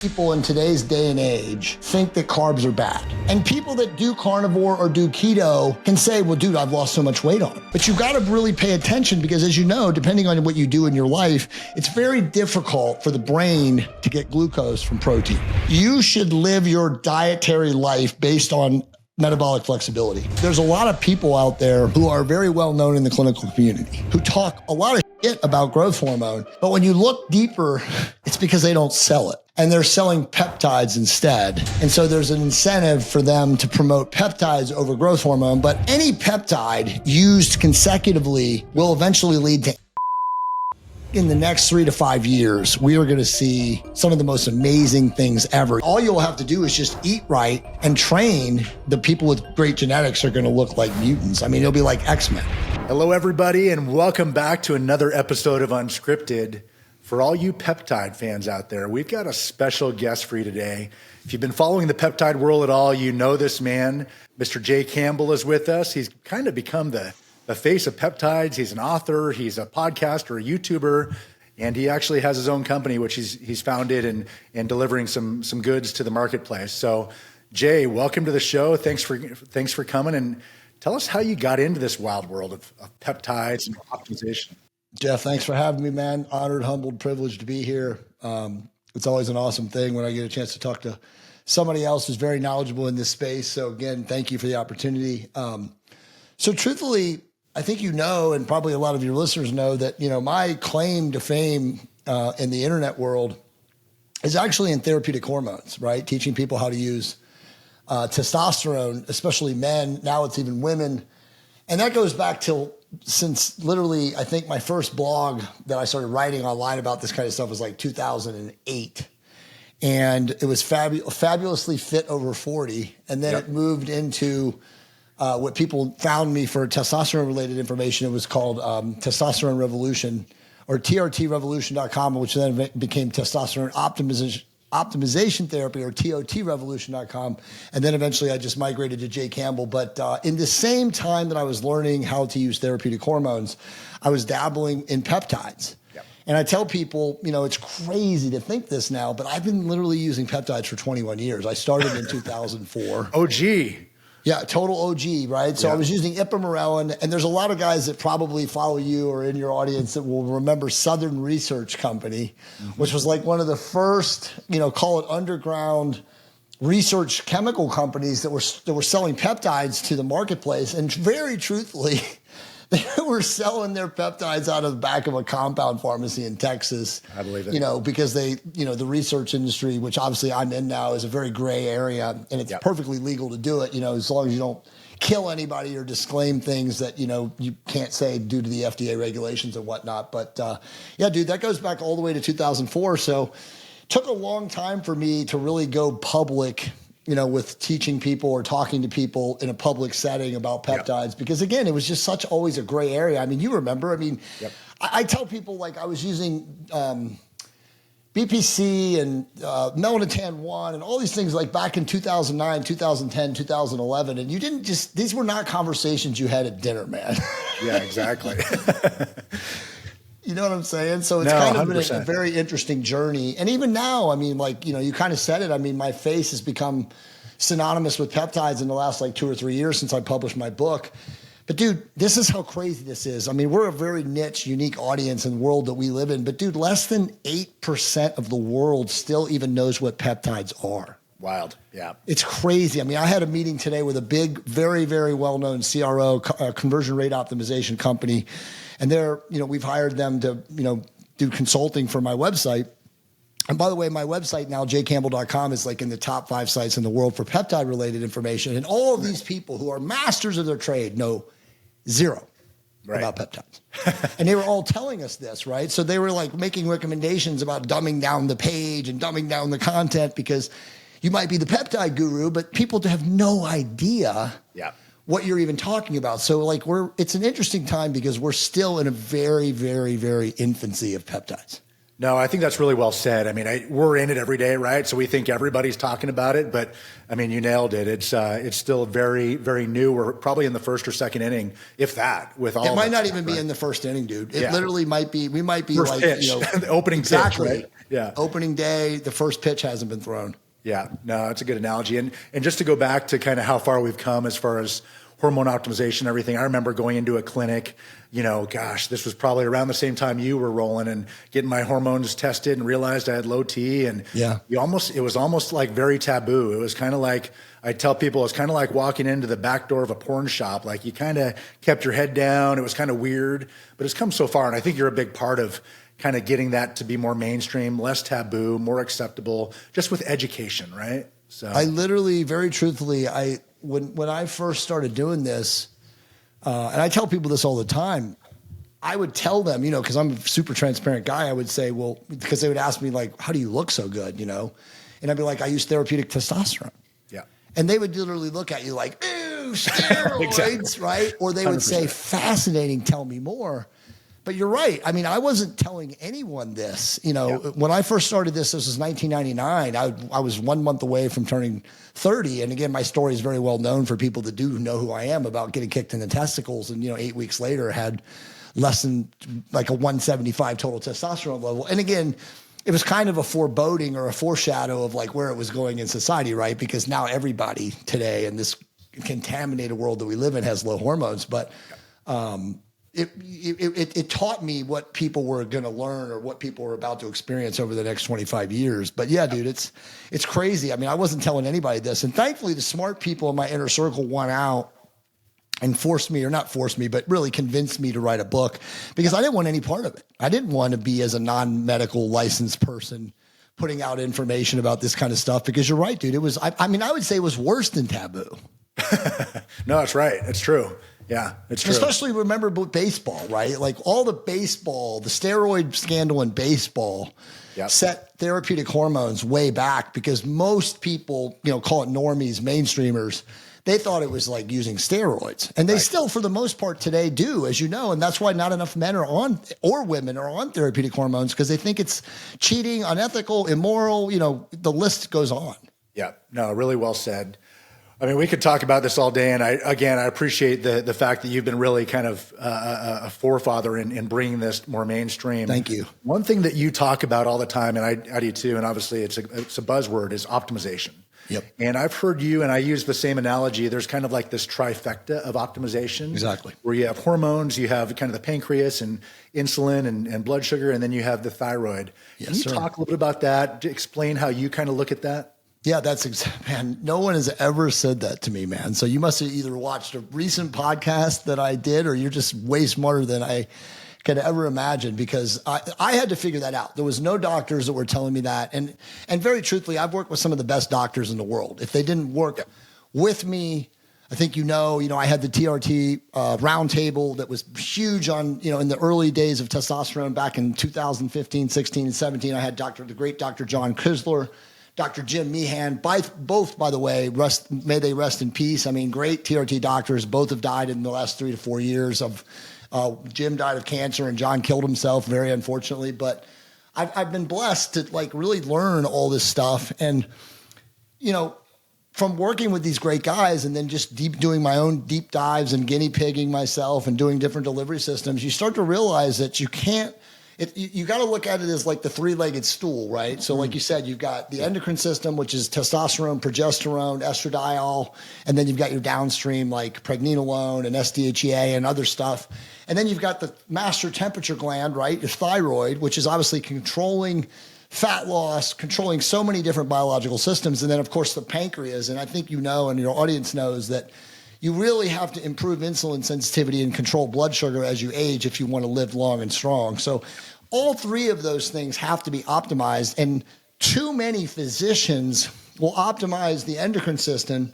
People in today's day and age think that carbs are bad. And people that do carnivore or do keto can say, well, dude, I've lost so much weight on it. But you got to really pay attention because, as you know, depending on what you do in your life, it's very difficult for the brain to get glucose from protein. You should live your dietary life based on metabolic flexibility. There's a lot of people out there who are very well known in the clinical community who talk a lot of shit about growth hormone, but when you look deeper, it's because they don't sell it. And they're selling peptides instead. And so there's an incentive for them to promote peptides over growth hormone, but any peptide used consecutively will eventually lead to. In the next 3 to 5 years, we are going to see some of the most amazing things ever. All you'll have to do is just eat right and train. The people with great genetics are going to look like mutants. I mean, it'll be like X-Men. Hello, everybody, and welcome back to another episode of Unscripted. For all you peptide fans out there, we've got a special guest for you today. If you've been following the peptide world at all, you know this man. Mr. Jay Campbell is with us. He's kind of become the face of peptides. He's an author, he's a podcaster, a YouTuber, and he actually has his own company, which he's founded and delivering some goods to the marketplace. So, Jay, welcome to the show. Thanks for coming, and tell us how you got into this wild world of peptides and optimization. Jeff, thanks for having me, man. Honored, humbled, privileged to be here. It's always an awesome thing when I get a chance to talk to somebody else who's very knowledgeable in this space. So again, thank you for the opportunity. So truthfully, I think you know, and probably a lot of your listeners know that, my claim to fame in the internet world is actually in therapeutic hormones, right? Teaching people how to use testosterone, especially men. Now it's even women. And that goes back since literally, I think my first blog that I started writing online about this kind of stuff was like 2008. And it was fabulously fit over 40. And then It moved into what people found me for testosterone related information. It was called Testosterone Revolution, or trtrevolution.com, which then became Testosterone Optimization Therapy, or totrevolution.com. And then eventually I just migrated to Jay Campbell. But in the same time that I was learning how to use therapeutic hormones, I was dabbling in peptides. Yep. And I tell people, it's crazy to think this now, but I've been literally using peptides for 21 years. I started in 2004. OG. Yeah, total OG, right? So I was using ipamorelin, and there's a lot of guys that probably follow you or in your audience that will remember Southern Research Company, which was like one of the first, call it underground research chemical companies that were selling peptides to the marketplace. And very truthfully, they were selling their peptides out of the back of a compound pharmacy in Texas. I believe it. Because they, the research industry, which obviously I'm in now, is a very gray area, and it's perfectly legal to do it, as long as you don't kill anybody or disclaim things that, you can't say due to the FDA regulations and whatnot. But dude, that goes back all the way to 2004. So it took a long time for me to really go public, with teaching people or talking to people in a public setting about peptides, because again, it was just always a gray area. I mean, you remember, I tell people like I was using BPC and Melanotan 1 and all these things like back in 2009, 2010, 2011. And these were not conversations you had at dinner, man. Yeah, exactly. You know what I'm saying? So it's kind of been a very interesting journey. And even now, you kind of said it. My face has become synonymous with peptides in the last 2 or 3 years since I published my book. But dude, this is how crazy this is. We're a very niche, unique audience in the world that we live in. But dude, less than 8% of the world still even knows what peptides are. Wild. Yeah. It's crazy. I had a meeting today with a big, very, very well-known CRO, conversion rate optimization company. And we've hired them to, do consulting for my website. And by the way, my website now, jcampbell.com, is in the top 5 sites in the world for peptide related information. And all of these people who are masters of their trade know zero about peptides. And they were all telling us this, right? So they were making recommendations about dumbing down the page and dumbing down the content, because you might be the peptide guru, but people have no idea what you're even talking about. So it's an interesting time because we're still in a very, very, very infancy of peptides. No, I think that's really well said. I mean, we're in it every day, right? So we think everybody's talking about it, but I mean, you nailed it. It's still very, very new. We're probably in the first or second inning, if that. With all it might not even be in the first inning, dude. It literally might be. We might be first like pitch. the opening pitch, right? Yeah, opening day. The first pitch hasn't been thrown. Yeah, no, that's a good analogy. And just to go back to kind of how far we've come as far as hormone optimization and everything, I remember going into a clinic, this was probably around the same time you were rolling, and getting my hormones tested and realized I had low T. And it was almost like very taboo. It was kind of like, I tell people, it's kind of like walking into the back door of a porn shop. Like, you kind of kept your head down. It was kind of weird, but it's come so far. And I think you're a big part of kind of getting that to be more mainstream, less taboo, more acceptable, just with education, right? So I literally, very truthfully, when I first started doing this, and I tell people this all the time, I would tell them, because I'm a super transparent guy, I would say, well, because they would ask me like, how do you look so good, And I'd be like, I use therapeutic testosterone. Yeah. And they would literally look at you like, ooh, steroids, exactly. Right? Or they would 100%. Say, fascinating, tell me more. But you're right. I mean, I wasn't telling anyone this. When I first started this was 1999. I was 1 month away from turning 30. And again, my story is very well known for people that do know who I am about getting kicked in the testicles. And, 8 weeks later, had less than like a 175 total testosterone level. And again, it was kind of a foreboding or a foreshadow of like where it was going in society, right? Because now everybody today in this contaminated world that we live in has low hormones. But, It taught me what people were going to learn or what people were about to experience over the next 25 years. But yeah, dude, it's crazy. I mean, I wasn't telling anybody this. And thankfully, the smart people in my inner circle won out and not forced me, but really convinced me to write a book because I didn't want any part of it. I didn't want to be, as a non-medical licensed person, putting out information about this kind of stuff because you're right, dude. It was, I would say it was worse than taboo. No, it's right. It's true. Yeah, it's true. Especially remember baseball, right? Like all the steroid scandal in baseball set therapeutic hormones way back because most people, call it normies, mainstreamers, they thought it was like using steroids. And they still, for the most part today, do, as you know. And that's why not enough men are on, or women are on therapeutic hormones because they think it's cheating, unethical, immoral, the list goes on. Yeah, no, really well said. I mean, we could talk about this all day, and I appreciate the fact that you've been really kind of a forefather in bringing this more mainstream. Thank you. One thing that you talk about all the time, and I do too, and obviously it's a buzzword, is optimization. Yep. And I've heard you, and I use the same analogy. There's kind of like this trifecta of optimization. Exactly. Where you have hormones, you have kind of the pancreas and insulin and blood sugar, and then you have the thyroid. Yes, Can you talk a little bit about that? Explain how you kind of look at that? Yeah, man, no one has ever said that to me, man. So you must have either watched a recent podcast that I did or you're just way smarter than I could ever imagine because I had to figure that out. There was no doctors that were telling me that. And very truthfully, I've worked with some of the best doctors in the world. If they didn't work with me, I think I had the TRT roundtable that was huge on, in the early days of testosterone back in 2015, 16, and 17. I had the great Dr. John Kisler, Dr. Jim Meehan, both, by the way, may they rest in peace. I mean, great TRT doctors. Both have died in the last 3 to 4 years. Jim died of cancer and John killed himself, very unfortunately. But I've been blessed to like really learn all this stuff. And, from working with these great guys and then just doing my own deep dives and guinea pigging myself and doing different delivery systems, you start to realize that you can't, you got to look at it as like the three-legged stool, right? So like you said, you've got the endocrine system, which is testosterone, progesterone, estradiol, and then you've got your downstream like pregnenolone and SDHEA and other stuff. And then you've got the master temperature gland, right? Your thyroid, which is obviously controlling fat loss, controlling so many different biological systems. And then of course the pancreas. And I think and your audience knows that you really have to improve insulin sensitivity and control blood sugar as you age if you want to live long and strong. So all three of those things have to be optimized. And too many physicians will optimize the endocrine system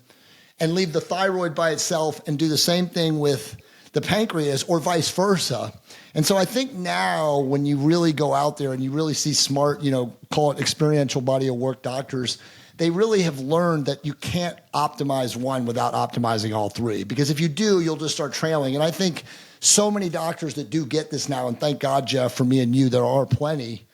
and leave the thyroid by itself and do the same thing with the pancreas or vice versa. And so I think now when you really go out there and you really see smart, call it experiential body of work doctors, they really have learned that you can't optimize one without optimizing all three. Because if you do, you'll just start trailing. And I think so many doctors that do get this now, and thank God, Jeff, for me and you, there are plenty.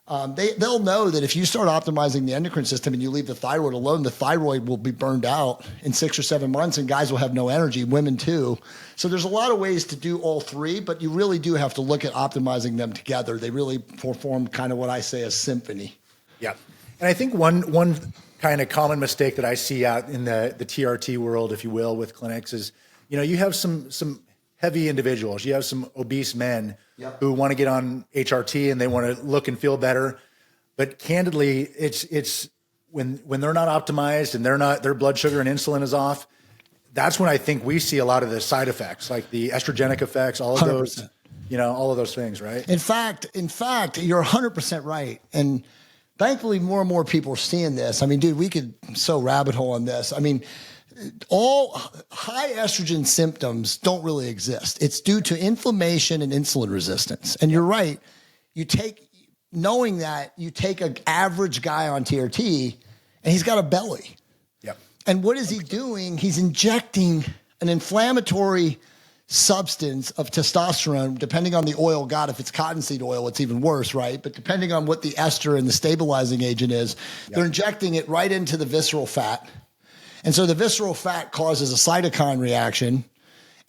they'll know that if you start optimizing the endocrine system and you leave the thyroid alone, the thyroid will be burned out in 6 or 7 months, and guys will have no energy, women too. So there's a lot of ways to do all three, but you really do have to look at optimizing them together. They really perform kind of what I say a symphony. Yeah. And I think one kind of common mistake that I see out in the TRT world, if you will, with clinics is, you have some heavy individuals. You have some obese men who want to get on HRT and they want to look and feel better. But candidly, it's when they're not optimized and their blood sugar and insulin is off, that's when I think we see a lot of the side effects, like the estrogenic effects, all of 100%. those, all of those things, right? In fact, you're 100% right. And thankfully, more and more people are seeing this. I mean, dude, we could so rabbit hole on this. I mean, all high estrogen symptoms don't really exist. It's due to inflammation and insulin resistance. And you're right. Knowing that, you take an average guy on TRT and he's got a belly. Yep. And what is he doing? He's injecting an inflammatory substance of testosterone, depending on the oil. God, if it's cottonseed oil, it's even worse, right? But depending on what the ester and the stabilizing agent is, they're injecting it right into the visceral fat. And so the visceral fat causes a cytokine reaction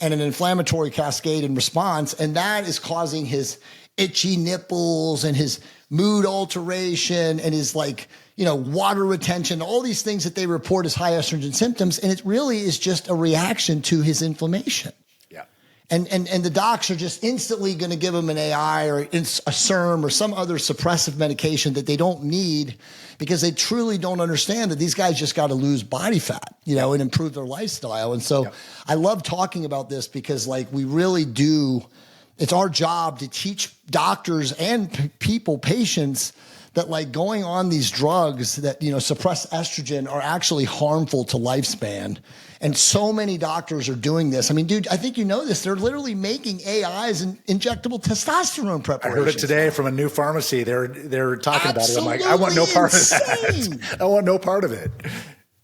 and an inflammatory cascade in response. And that is causing his itchy nipples and his mood alteration and his water retention, all these things that they report as high estrogen symptoms. And it really is just a reaction to his inflammation. Yeah. And the docs are just instantly going to give him an AI or a SERM or some other suppressive medication that they don't need, because they truly don't understand that these guys just got to lose body fat, and improve their lifestyle. And so I love talking about this because we really do. It's our job to teach doctors and patients that going on these drugs that, suppress estrogen are actually harmful to lifespan. And so many doctors are doing this. I mean, dude, I think you know this. They're literally making AIs and injectable testosterone preparations. I heard it today from a new pharmacy. They're talking about it. I'm like, I want no part of that. I want no part of it.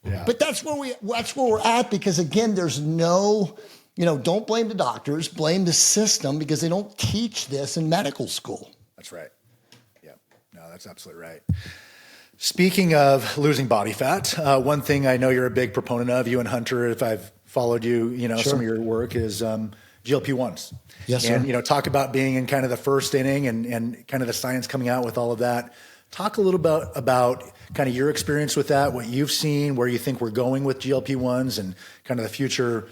Yeah. But that's where we're at, because again, there's no, don't blame the doctors, blame the system, because they don't teach this in medical school. That's right. Yeah. No, that's absolutely right. Speaking of losing body fat, one thing I know you're a big proponent of, you and Hunter, if I've followed you, Sure. Some of your work is GLP-1s. Yes, sir. And, talk about being in kind of the first inning and kind of the science coming out with all of that. Talk a little bit about kind of your experience with that, what you've seen, where you think we're going with GLP-1s and kind of the future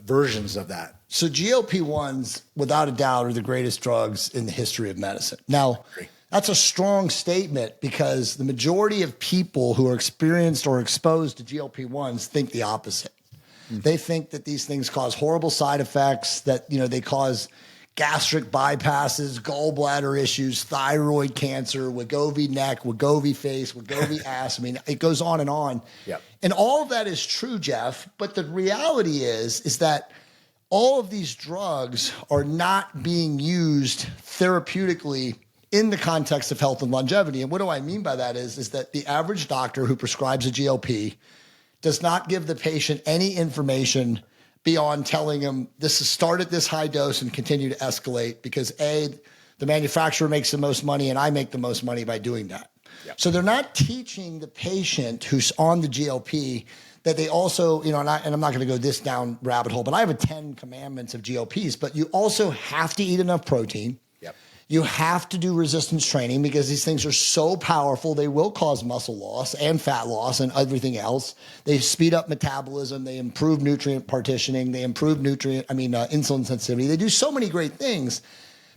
versions of that. So GLP-1s, without a doubt, are the greatest drugs in the history of medicine. Now, that's a strong statement, because the majority of people who are experienced or exposed to GLP-1s think the opposite. Mm-hmm. They think that these things cause horrible side effects, that, they cause gastric bypasses, gallbladder issues, thyroid cancer, Wegovy neck, Wegovy face, Wegovy ass. I mean, it goes on and on. Yep. And all of that is true, Jeff. But the reality is that all of these drugs are not being used therapeutically in the context of health and longevity. And what do I mean by that is that the average doctor who prescribes a GLP does not give the patient any information beyond telling him this is start at this high dose and continue to escalate, because the manufacturer makes the most money and I make the most money by doing that. Yep. So they're not teaching the patient who's on the GLP that they also, and I'm not going to go this down rabbit hole, but I have a 10 commandments of GLPs, but you also have to eat enough protein. Yep. You have to do resistance training, because these things are so powerful. They will cause muscle loss and fat loss and everything else. They speed up metabolism. They improve nutrient partitioning. They improve insulin sensitivity. They do so many great things.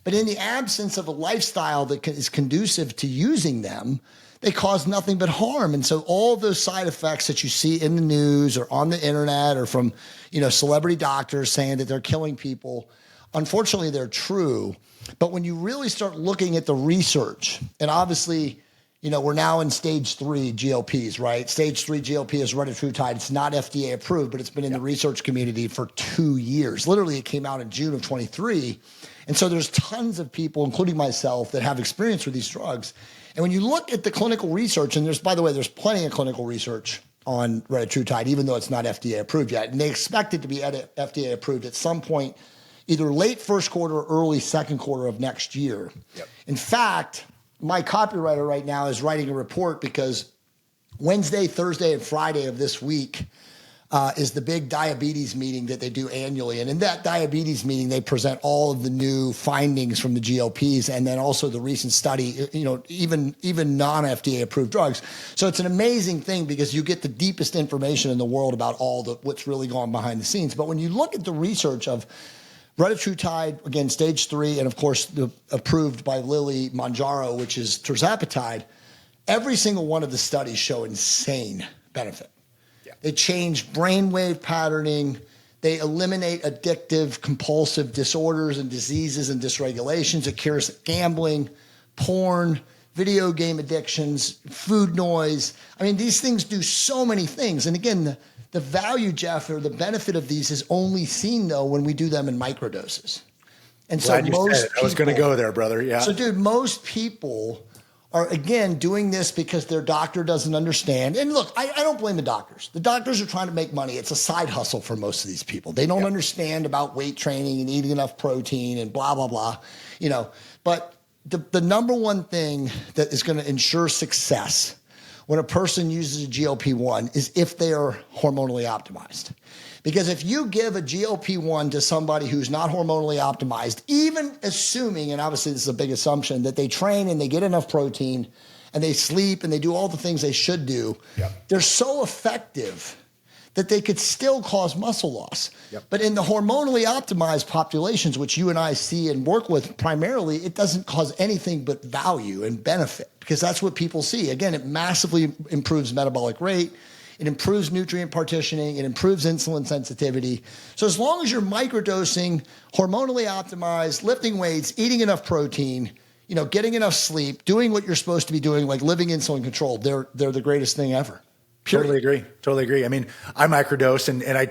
But in the absence of a lifestyle that is conducive to using them, they cause nothing but harm. And so all those side effects that you see in the news or on the internet or from, celebrity doctors saying that they're killing people, unfortunately, they're true. But when you really start looking at the research, and obviously, we're now in stage 3 GLPs, right? Stage 3 GLP is retatrutide. It's not FDA approved, but it's been in the research community for 2 years. Literally, it came out in June of 23. And so there's tons of people, including myself, that have experience with these drugs. And when you look at the clinical research, and there's plenty of clinical research on retatrutide, even though it's not FDA approved yet. And they expect it to be FDA approved at some point, either late first quarter or early second quarter of next year. Yep. In fact, my copywriter right now is writing a report because Wednesday, Thursday, and Friday of this week is the big diabetes meeting that they do annually. And in that diabetes meeting, they present all of the new findings from the GLPs and then also the recent study, even non-FDA approved drugs. So it's an amazing thing because you get the deepest information in the world about what's really going behind the scenes. But when you look at the research of retatrutide, again, stage 3, and of course, the approved by Lilly Mounjaro, which is tirzepatide, every single one of the studies show insane benefit. They change brainwave patterning. They eliminate addictive, compulsive disorders and diseases and dysregulations. It cures gambling, porn, video game addictions, food noise. I mean, these things do so many things. And again, the value, Jeff, or the benefit of these is only seen, though, when we do them in microdoses. And so I was going to go there, brother. Yeah. So, dude, most people are, again, doing this because their doctor doesn't understand. And look, I don't blame the doctors. The doctors are trying to make money. It's a side hustle for most of these people. They don't understand about weight training and eating enough protein and blah, blah, blah. But the number one thing that is going to ensure success when a person uses a GLP-1 is if they are hormonally optimized. Because if you give a GLP-1 to somebody who's not hormonally optimized, even assuming, and obviously this is a big assumption, that they train and they get enough protein and they sleep and they do all the things they should do, they're so effective that they could still cause muscle loss. But in the hormonally optimized populations, which you and I see and work with primarily, it doesn't cause anything but value and benefit because that's what people see. Again, it massively improves metabolic rate. It improves nutrient partitioning. It improves insulin sensitivity. So as long as you're microdosing, hormonally optimized, lifting weights, eating enough protein, getting enough sleep, doing what you're supposed to be doing, like living insulin controlled, they're the greatest thing ever. Totally agree. I mean, I microdose and I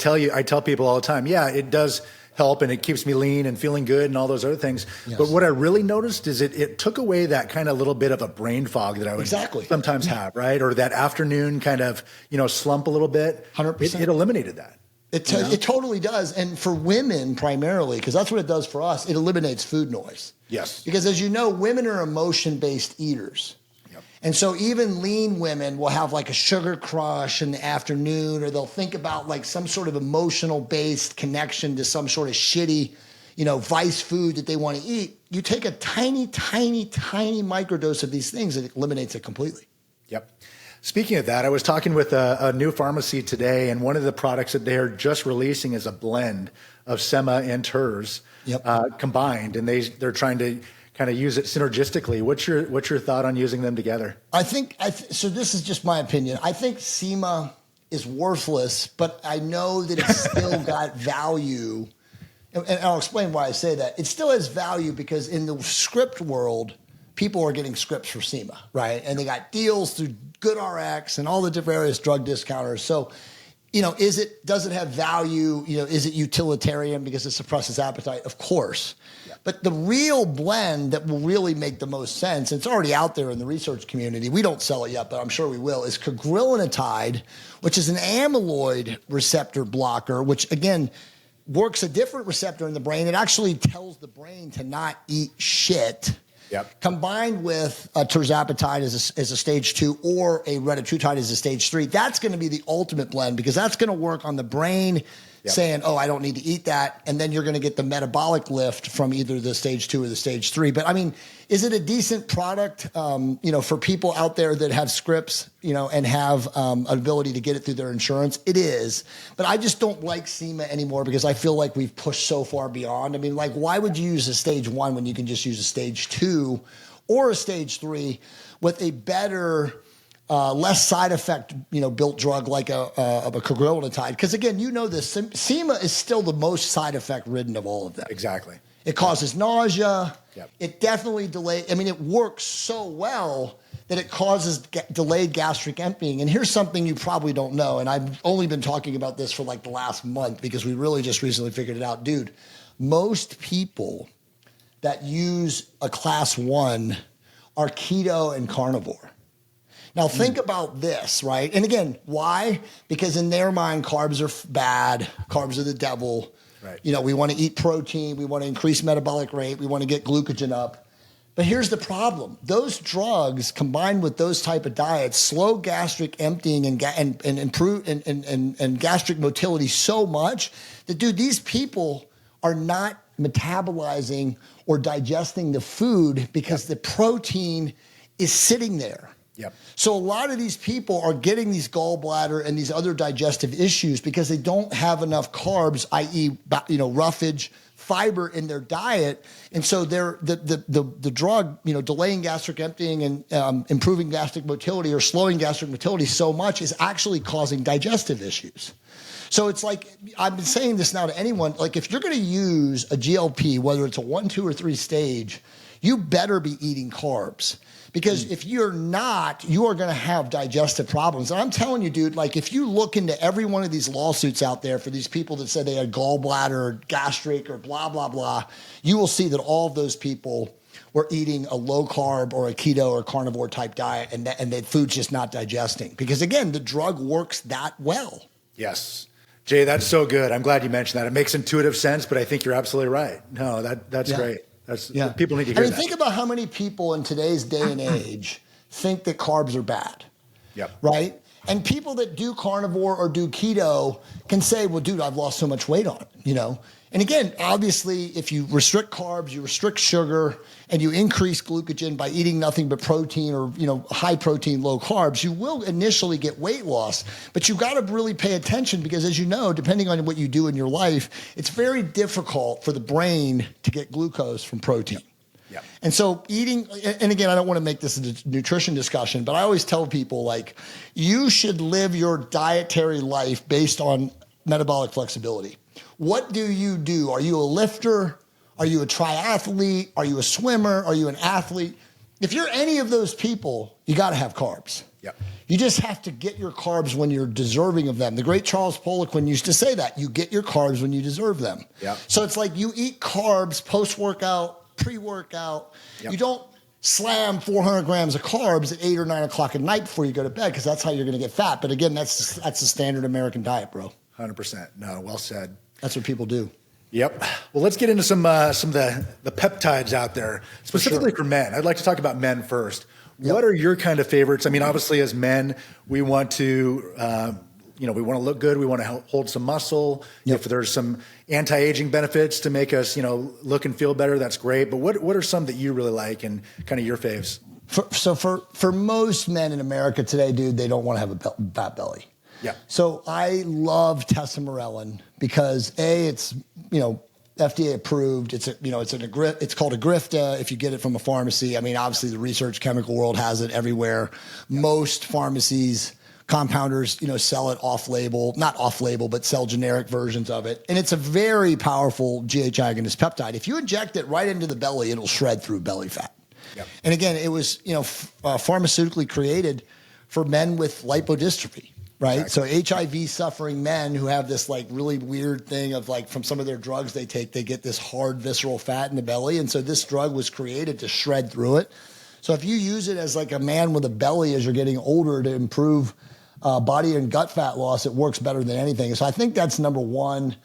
tell people all the time, it does help and it keeps me lean and feeling good and all those other things. Yes. But what I really noticed is it took away that kind of little bit of a brain fog that I would sometimes have, right? Or that afternoon kind of, slump a little bit. 100%. It eliminated that. It totally does. And for women primarily, because that's what it does for us, it eliminates food noise. Yes. Because as you know, women are emotion-based eaters. And so even lean women will have like a sugar crush in the afternoon, or they'll think about like some sort of emotional based connection to some sort of shitty, vice food that they want to eat. You take a tiny, tiny, tiny microdose of these things and it eliminates it completely. Yep. Speaking of that, I was talking with a new pharmacy today, and one of the products that they're just releasing is a blend of Sema and Terz combined, and they're trying to kind of use it synergistically. What's your thought on using them together? I think so. This is just my opinion. I think SEMA is worthless, but I know that it's still got value, and I'll explain why I say that. It still has value because in the script world, people are getting scripts for SEMA, right? And they got deals through GoodRx and all the different various drug discounters. So, does it have value? Is it utilitarian because it suppresses appetite? Of course. But the real blend that will really make the most sense, it's already out there in the research community, we don't sell it yet, but I'm sure we will, is cagrilintide, which is an amyloid receptor blocker, which again, works a different receptor in the brain. It actually tells the brain to not eat shit. Combined with tirzepatide as a stage 2 or a retatrutide as a stage 3, that's going to be the ultimate blend because that's going to work on the brain saying, oh, I don't need to eat that. And then you're going to get the metabolic lift from either the stage 2 or the stage 3. But I mean, is it a decent product, for people out there that have scripts, and have an ability to get it through their insurance? It is. But I just don't like SEMA anymore because I feel like we've pushed so far beyond. I mean, like, why would you use a stage 1 when you can just use a stage 2 or a stage 3 with a better, less side effect, built drug like a cagrilintide? Because again, this, SEMA is still the most side effect ridden of all of them. Exactly. It causes nausea. It definitely it works so well that it causes delayed gastric emptying. And here's something you probably don't know, and I've only been talking about this for like the last month because we really just recently figured it out. Dude, most people that use a class 1 are keto and carnivore. Now think about this, right? And again, why? Because in their mind, carbs are bad. Carbs are the devil. Right. We want to eat protein. We want to increase metabolic rate. We want to get glucogen up. But here's the problem. Those drugs combined with those type of diets slow gastric emptying and improve and gastric motility so much that, dude, these people are not metabolizing or digesting the food because the protein is sitting there. Yep. So a lot of these people are getting these gallbladder and these other digestive issues because they don't have enough carbs, i.e., roughage, fiber in their diet, and so they're the drug, delaying gastric emptying and improving gastric motility or slowing gastric motility so much is actually causing digestive issues. So it's like, I've been saying this now to anyone, like if you're going to use a GLP, whether it's a 1, 2, or 3 stage, you better be eating carbs. Because if you're not, you are going to have digestive problems. And I'm telling you, dude, like if you look into every one of these lawsuits out there for these people that said they had gallbladder or gastric or blah, blah, blah, you will see that all of those people were eating a low carb or a keto or carnivore type diet and the food's just not digesting. Because again, the drug works that well. Yes. Jay, that's so good. I'm glad you mentioned that. It makes intuitive sense, but I think you're absolutely right. No, that's great. People need to hear that. Think about how many people in today's day and age think that carbs are bad. Yep. Right? And people that do carnivore or do keto can say, well, dude, I've lost so much weight on it, And again, obviously, if you restrict carbs, you restrict sugar, and you increase glycogen by eating nothing but protein or, high protein, low carbs, you will initially get weight loss. But you got to really pay attention because, as you know, depending on what you do in your life, it's very difficult for the brain to get glucose from protein. Yeah. And so eating, and again, I don't want to make this a nutrition discussion, but I always tell people, like, you should live your dietary life based on metabolic flexibility. What do you do? Are you a lifter? Are you a triathlete? Are you a swimmer? Are you an athlete? If you're any of those people, you got to have carbs. Yep. You just have to get your carbs when you're deserving of them. The great Charles Poliquin used to say that. You get your carbs when you deserve them. Yep. So it's like you eat carbs post-workout, pre-workout. Yep. You don't slam 400 grams of carbs at 8 or 9 o'clock at night before you go to bed because that's how you're going to get fat. But again, that's the standard American diet, bro. 100%. No, well said. That's what people do. Yep. Well, let's get into some of the peptides out there, specifically for men. I'd like to talk about men first. Yep. What are your kind of favorites? I mean, obviously, as men, we want to, we want to look good. We want to hold some muscle. Yep. If there's some anti-aging benefits to make us, look and feel better, that's great. But what are some that you really like and kind of your faves? For most men in America today, dude, they don't want to have a fat belly. Yeah. So I love tesamorelin because it's FDA approved. It's called Agrifta. If you get it from a pharmacy, I mean, obviously the research chemical world has it everywhere. Yeah. Most pharmacies, compounders, sell it not off label, but sell generic versions of it. And it's a very powerful GH agonist peptide. If you inject it right into the belly, it'll shred through belly fat. Yep. And again, it was pharmaceutically created for men with lipodystrophy. Right. Exactly. So HIV suffering men who have this like really weird thing of like from some of their drugs they take, they get this hard visceral fat in the belly. And so this drug was created to shred through it. So if you use it as like a man with a belly as you're getting older to improve body and gut fat loss, it works better than anything. So I think that's number one.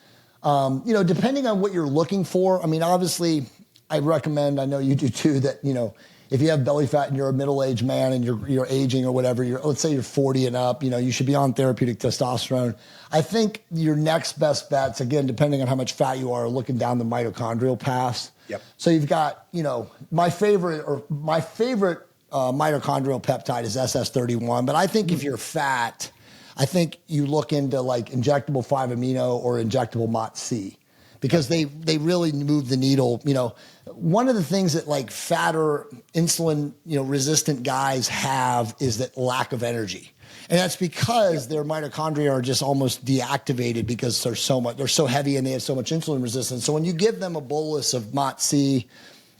Depending on what you're looking for, I mean, obviously I recommend, I know you do too, that, if you have belly fat and you're a middle-aged man and you're aging or whatever, let's say you're 40 and up, you should be on therapeutic testosterone. I think your next best bets, again, depending on how much fat you are looking down the mitochondrial paths. Yep. So you've got, my favorite mitochondrial peptide is SS31. But I think if you're fat, I think you look into like injectable 5-amino or injectable MOTS-C. Because they really move the needle. One of the things that like fatter insulin, resistant guys have is that lack of energy. And that's because their mitochondria are just almost deactivated because they're so heavy and they have so much insulin resistance. So when you give them a bolus of MOTS-C,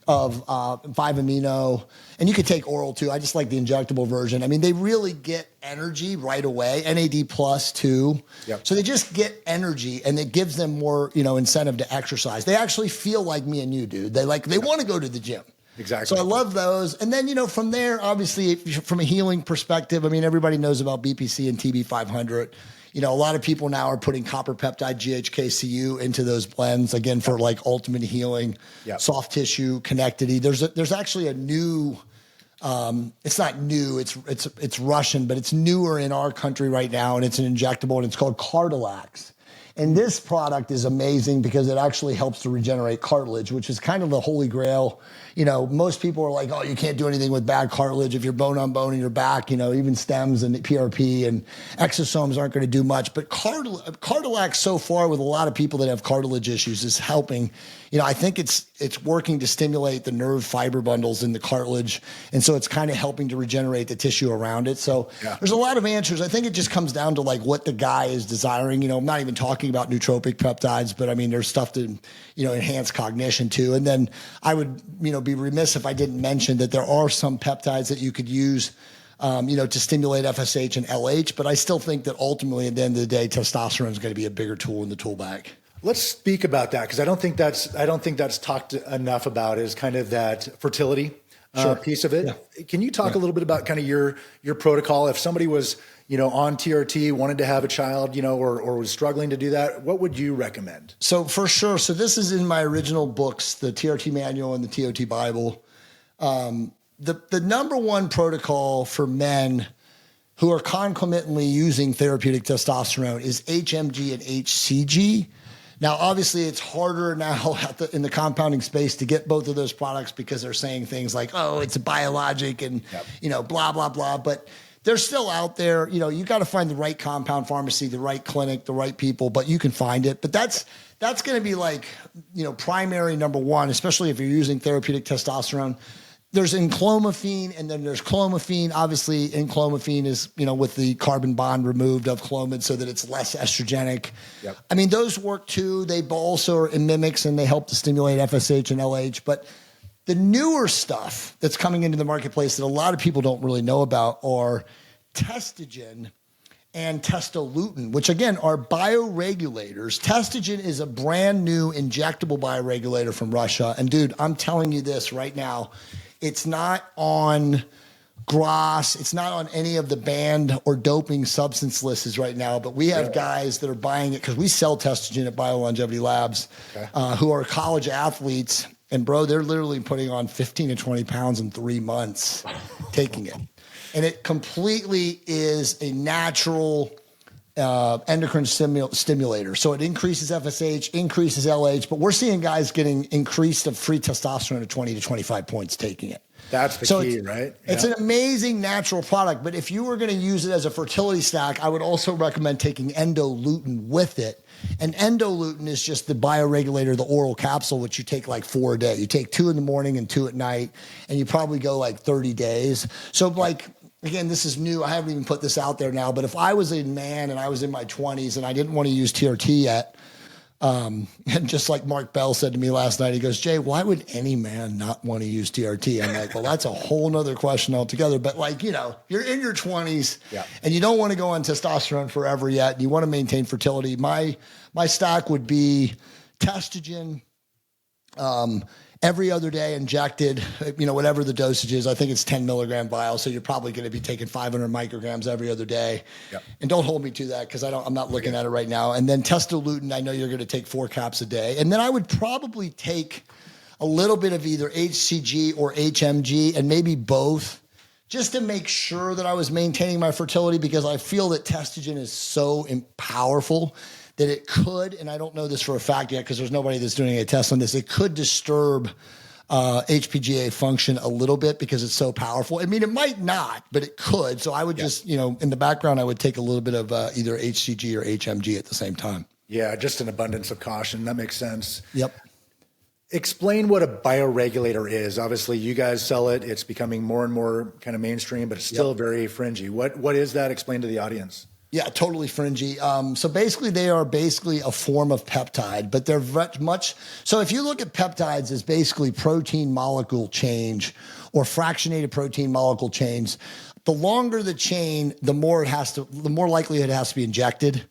of 5-amino, and you could take oral too. I just like the injectable version. I mean, they really get energy right away. NAD plus too. Yep. So they just get energy, and it gives them more, incentive to exercise. They actually feel like me and you, dude. They want to go to the gym. Exactly. So I love those. And then, from there, obviously, from a healing perspective, I mean, everybody knows about BPC and TB500. A lot of people now are putting copper peptide GHKCU into those blends, again, for like ultimate healing, soft tissue, connectivity. There's actually a new, it's not new, it's Russian, but it's newer in our country right now, and it's an injectable, and it's called Cardilax. And this product is amazing because it actually helps to regenerate cartilage, which is kind of the holy grail. Most people are like, oh, you can't do anything with bad cartilage. If you're bone on bone in your back, even stems and PRP and exosomes aren't going to do much. But Cardilax so far with a lot of people that have cartilage issues is helping. I think it's working to stimulate the nerve fiber bundles in the cartilage. And so it's kind of helping to regenerate the tissue around it. So there's a lot of answers. I think it just comes down to like what the guy is desiring. I'm not even talking about nootropic peptides, but I mean, there's stuff to, enhance cognition too. And then I would, be remiss if I didn't mention that there are some peptides that you could use, to stimulate FSH and LH. But I still think that ultimately at the end of the day, testosterone is going to be a bigger tool in the tool bag. Let's speak about that, because I don't think that's talked enough about, is kind of that fertility piece of it. Yeah. Can you talk a little bit about kind of your protocol? If somebody was, on TRT, wanted to have a child, or was struggling to do that, what would you recommend? So for sure. So this is in my original books, the TRT manual and the TOT Bible. The number one protocol for men who are concomitantly using therapeutic testosterone is HMG and HCG. Now, obviously, it's harder now in the compounding space to get both of those products because they're saying things like, oh, it's a biologic and, blah, blah, blah. But they're still out there. You got to find the right compound pharmacy, the right clinic, the right people, but you can find it. But that's going to be like, primary number one, especially if you're using therapeutic testosterone. There's enclomiphene and then there's clomiphene. Obviously, enclomiphene is, with the carbon bond removed of clomid so that it's less estrogenic. Yep. I mean, those work too. They also are mimics and they help to stimulate FSH and LH. But the newer stuff that's coming into the marketplace that a lot of people don't really know about are testogen and testolutin, which again are bioregulators. Testogen is a brand new injectable bioregulator from Russia. And dude, I'm telling you this right now. It's not on GRAS. It's not on any of the banned or doping substance lists right now, but we have guys that are buying it because we sell testogen at BioLongevity Labs who are college athletes. And bro, they're literally putting on 15 to 20 pounds in 3 months taking it. And it completely is a natural endocrine stimulator. So it increases FSH, increases LH, but we're seeing guys getting increased of free testosterone of 20 to 25 points taking it. That's the key, right? It's an amazing natural product, but if you were going to use it as a fertility stack, I would also recommend taking endolutin with it. And endolutin is just the bioregulator, the oral capsule, which you take like 4 a day. You take 2 in the morning and 2 at night, and you probably go like 30 days. So again, this is new. I haven't even put this out there now, but if I was a man and I was in my 20s and I didn't want to use TRT yet, and just like Mark Bell said to me last night, he goes, Jay, why would any man not want to use TRT? I'm like, well, that's a whole nother question altogether. But you're in your 20s and you don't want to go on testosterone forever yet. And you want to maintain fertility. My stack would be testogen, every other day injected, whatever the dosage is. I think it's 10 milligram vial. So you're probably going to be taking 500 micrograms every other day. Yep. And don't hold me to that because I'm not looking at it right now. And then testolutin, I know you're going to take 4 caps a day. And then I would probably take a little bit of either HCG or HMG and maybe both just to make sure that I was maintaining my fertility, because I feel that testogen is so powerful that it could, and I don't know this for a fact yet because there's nobody that's doing a test on this, it could disturb HPGA function a little bit because it's so powerful. I mean, it might not, but it could. So I would just, in the background, I would take a little bit of either HCG or HMG at the same time. Yeah, just an abundance of caution. That makes sense. Yep. Explain what a bioregulator is. Obviously, you guys sell it. It's becoming more and more kind of mainstream, but it's still very fringy. What is that? Explain to the audience. Yeah, totally fringy. So basically, they are basically a form of peptide, but they're much. So if you look at peptides as basically protein molecule change or fractionated protein molecule chains, the longer the chain, the more likely it has to be injected.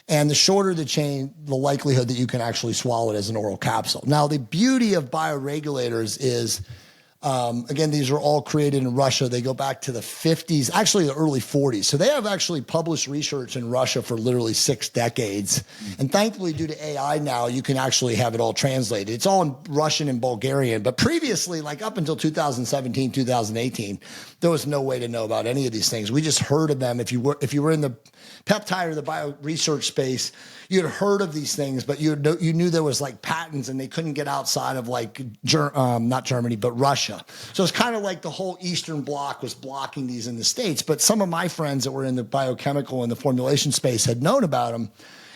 And the shorter the chain, the likelihood that you can actually swallow it as an oral capsule. Now, the beauty of bioregulators is Again, these are all created in Russia. They go back to the 50s, actually the early 40s. So they have actually published research in Russia for literally 6 decades. And thankfully, due to AI now, you can actually have it all translated. It's all in Russian and Bulgarian. But previously, like up until 2017, 2018, there was no way to know about any of these things. We just heard of them. If you were in the peptide or the bio research space, you'd heard of these things, but you knew there was like patents and they couldn't get outside of like, not Germany, but Russia. So it's kind of like the whole Eastern Bloc was blocking these in the States. But some of my friends that were in the biochemical and the formulation space had known about them.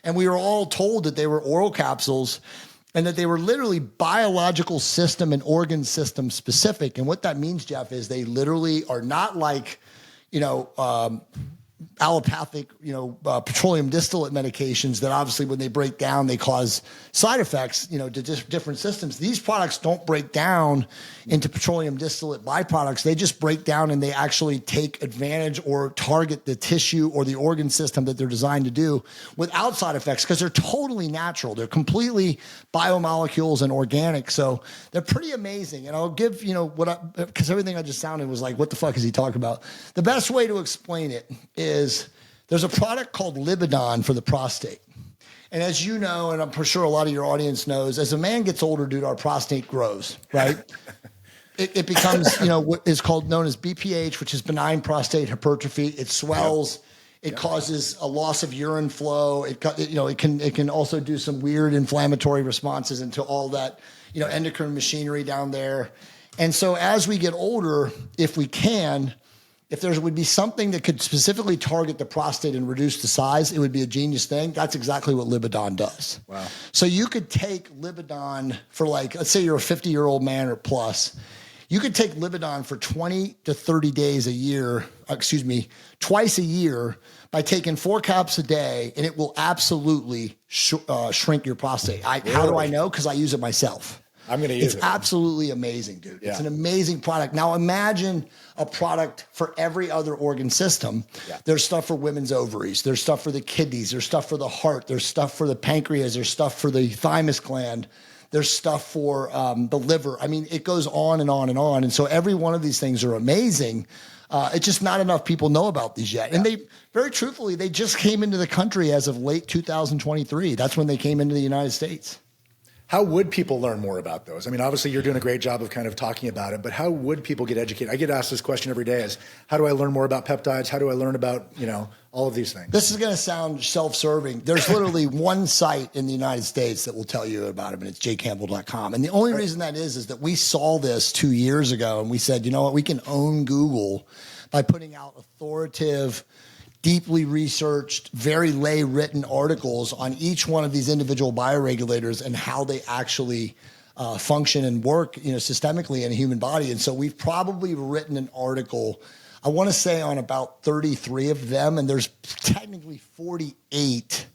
And we were all told that they were oral capsules and that they were literally biological system and organ system specific. And what that means, Jeff, is they literally are not like, allopathic, petroleum distillate medications that obviously when they break down, they cause side effects, to different systems. These products don't break down into petroleum distillate byproducts. They just break down and they actually take advantage or target the tissue or the organ system that they're designed to do without side effects because they're totally natural. They're completely biomolecules and organic. So they're pretty amazing. And I'll give, because everything I just sounded was like, what the fuck is he talking about? The best way to explain it is there's a product called Libidon for the prostate. And as you know, and I'm sure a lot of your audience knows, as a man gets older, dude, our prostate grows, right? It becomes, what is known as BPH, which is benign prostate hypertrophy. It swells. It causes a loss of urine flow. It can also do some weird inflammatory responses into all that, endocrine machinery down there. And so as we get older, if we can, if there would be something that could specifically target the prostate and reduce the size, it would be a genius thing. That's exactly what Libidon does. Wow. So you could take Libidon for let's say you're a 50-year-old man or plus. You could take Libidon for 20 to 30 days a year, twice a year by taking 4 caps a day, and it will absolutely shrink your prostate. How do I know? Because I use it myself. I'm going to use it. It's absolutely amazing, dude. Yeah. It's an amazing product. Now imagine a product for every other organ system. Yeah. There's stuff for women's ovaries. There's stuff for the kidneys. There's stuff for the heart. There's stuff for the pancreas. There's stuff for the thymus gland. There's stuff for the liver. I mean, it goes on and on and on. And so every one of these things are amazing. It's just not enough people know about these yet. And they, very truthfully, they just came into the country as of late 2023. That's when they came into the United States. How would people learn more about those? I mean, obviously you're doing a great job of kind of talking about it, but how would people get educated? I get asked this question every day is, how do I learn more about peptides? How do I learn about, all of these things? This is going to sound self-serving. There's literally one site in the United States that will tell you about it, and it's jcampbell.com. And the only reason that is that we saw this 2 years ago, and we said, you know what, we can own Google by putting out authoritative, deeply researched, very lay written articles on each one of these individual bioregulators and how they actually function and work, systemically in a human body. And so we've probably written an article, I want to say on about 33 of them, and there's technically 48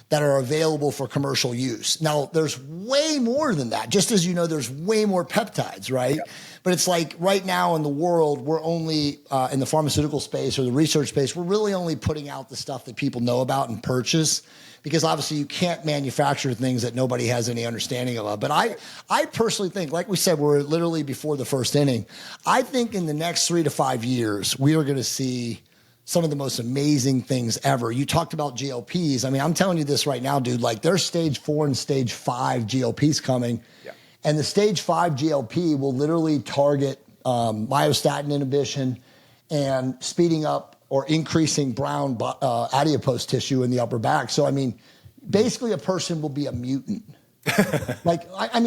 that are available for commercial use. Now, there's way more than that. Just as there's way more peptides, right? Yep. But it's like right now in the world, we're only in the pharmaceutical space or the research space, we're really only putting out the stuff that people know about and purchase, because obviously you can't manufacture things that nobody has any understanding of. But I personally think, like we said, we're literally before the first inning. I think in the next 3 to 5 years, we are going to see some of the most amazing things ever. You talked about GLPs. I mean, I'm telling you this right now, dude, like there's stage 4 and stage 5 GLPs coming. Yeah. And the stage 5 GLP will literally target myostatin inhibition and speeding up or increasing brown adipose tissue in the upper back. So, I mean, basically a person will be a mutant.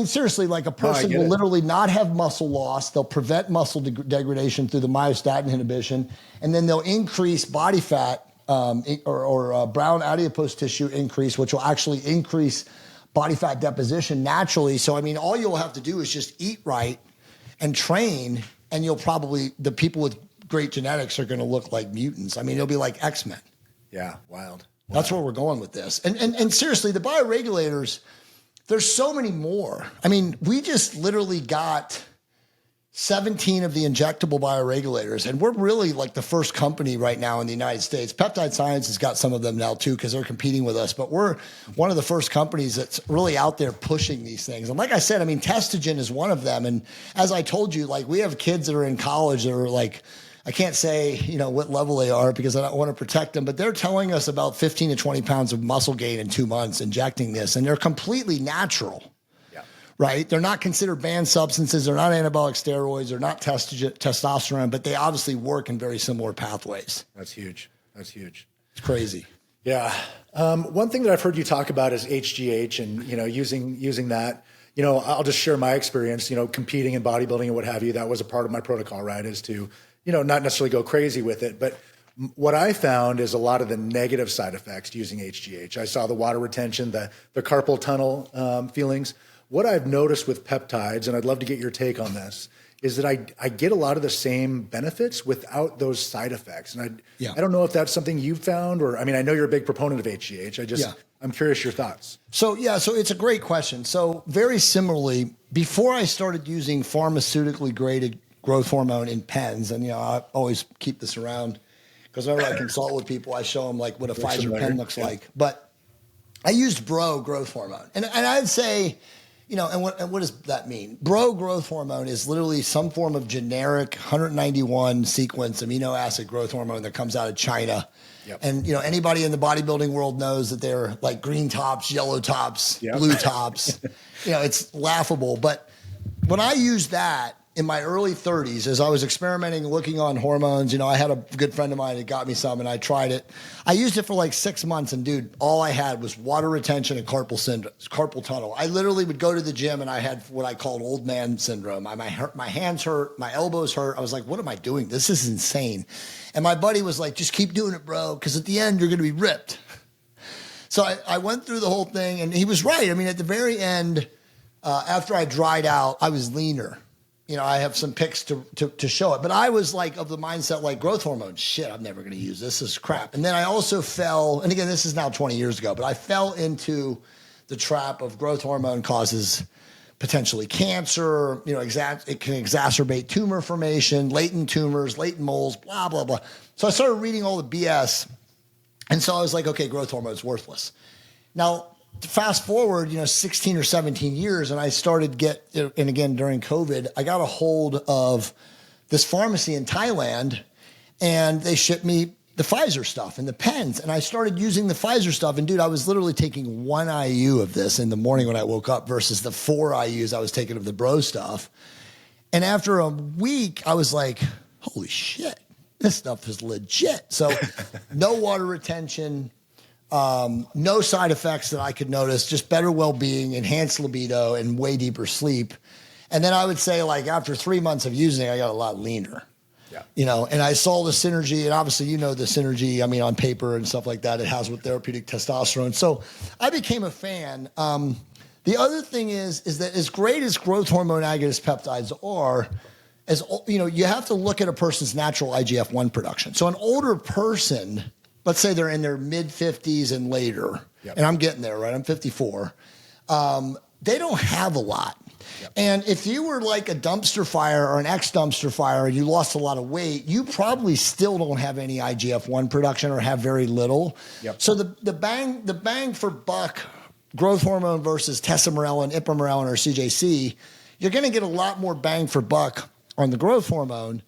Seriously, like a person will literally not have muscle loss. They'll prevent muscle degradation through the myostatin inhibition, and then they'll increase body fat or brown adipose tissue increase, which will actually increase body fat deposition naturally. So, I mean, all you'll have to do is just eat right and train, and the people with great genetics are going to look like mutants. I mean, it'll be like X-Men. Yeah, wild. That's where we're going with this. And seriously, the bioregulators, there's so many more. I mean, we just literally got 17 of the injectable bioregulators. And we're really like the first company right now in the United States. Peptide Science has got some of them now too, because they're competing with us. But we're one of the first companies that's really out there pushing these things. And like I said, I mean, Testogen is one of them. And as I told you, like we have kids that are in college that are like, I can't say, what level they are because I don't want to protect them, but they're telling us about 15 to 20 pounds of muscle gain in 2 months injecting this. And they're completely natural. Right? They're not considered banned substances. They're not anabolic steroids. They're not testosterone, but they obviously work in very similar pathways. That's huge. That's huge. It's crazy. Yeah. One thing that I've heard you talk about is HGH and, using that. I'll just share my experience, competing in bodybuilding and what have you. That was a part of my protocol, right? Is to, not necessarily go crazy with it. But what I found is a lot of the negative side effects using HGH. I saw the water retention, the carpal tunnel feelings. What I've noticed with peptides, and I'd love to get your take on this, is that I get a lot of the same benefits without those side effects. And I don't know if that's something you've found, or, I know you're a big proponent of HGH. I'm curious your thoughts. So it's a great question. So very similarly, before I started using pharmaceutically graded growth hormone in pens, and I always keep this around because whenever I consult with people, I show them like what a Pfizer pen looks like. But I used Bro growth hormone. And I'd say, and what does that mean? Bro growth hormone is literally some form of generic 191 sequence amino acid growth hormone that comes out of China. Yep. And, anybody in the bodybuilding world knows that they're like green tops, yellow tops, blue tops. It's laughable. But when I used that in my early 30s, as I was experimenting, looking on hormones, I had a good friend of mine that got me some and I tried it. I used it for like 6 months and dude, all I had was water retention and carpal tunnel. I literally would go to the gym and I had what I called old man syndrome. My hands hurt, my elbows hurt. I was like, what am I doing? This is insane. And my buddy was like, just keep doing it, bro, because at the end you're going to be ripped. So I went through the whole thing and he was right. At the very end, after I dried out, I was leaner. I have some pics to show it, but I was like of the mindset like growth hormone, shit, I'm never going to use this. This is crap. And then I also fell, and again, this is now 20 years ago, but I fell into the trap of growth hormone causes potentially cancer, it can exacerbate tumor formation, latent tumors, latent moles, blah, blah, blah. So I started reading all the BS. And so I was like, okay, growth hormone is worthless. Now, fast forward, 16 or 17 years, and I started and again, during COVID, I got a hold of this pharmacy in Thailand, and they shipped me the Pfizer stuff and the pens, and I started using the Pfizer stuff, and dude, I was literally taking 1 IU of this in the morning when I woke up versus the 4 IUs I was taking of the Bro stuff. And after a week, I was like, holy shit, this stuff is legit. So no water retention, no side effects that I could notice, just better well-being, enhanced libido, and way deeper sleep. And then I would say, like, after 3 months of using it, I got a lot leaner. Yeah. And I saw the synergy, and obviously, the synergy, on paper and stuff like that, it has with therapeutic testosterone. So I became a fan. The other thing is that as great as growth hormone agonist peptides are, you have to look at a person's natural IGF-1 production. So an older person, let's say they're in their mid-50s and later, and I'm getting there, right? I'm 54. They don't have a lot. Yep. And if you were like a dumpster fire or an ex-dumpster fire and you lost a lot of weight, you probably still don't have any IGF-1 production or have very little. Yep. So the bang for buck growth hormone versus tesamorelin, ipamorelin, or CJC, you're going to get a lot more bang for buck on the growth hormone.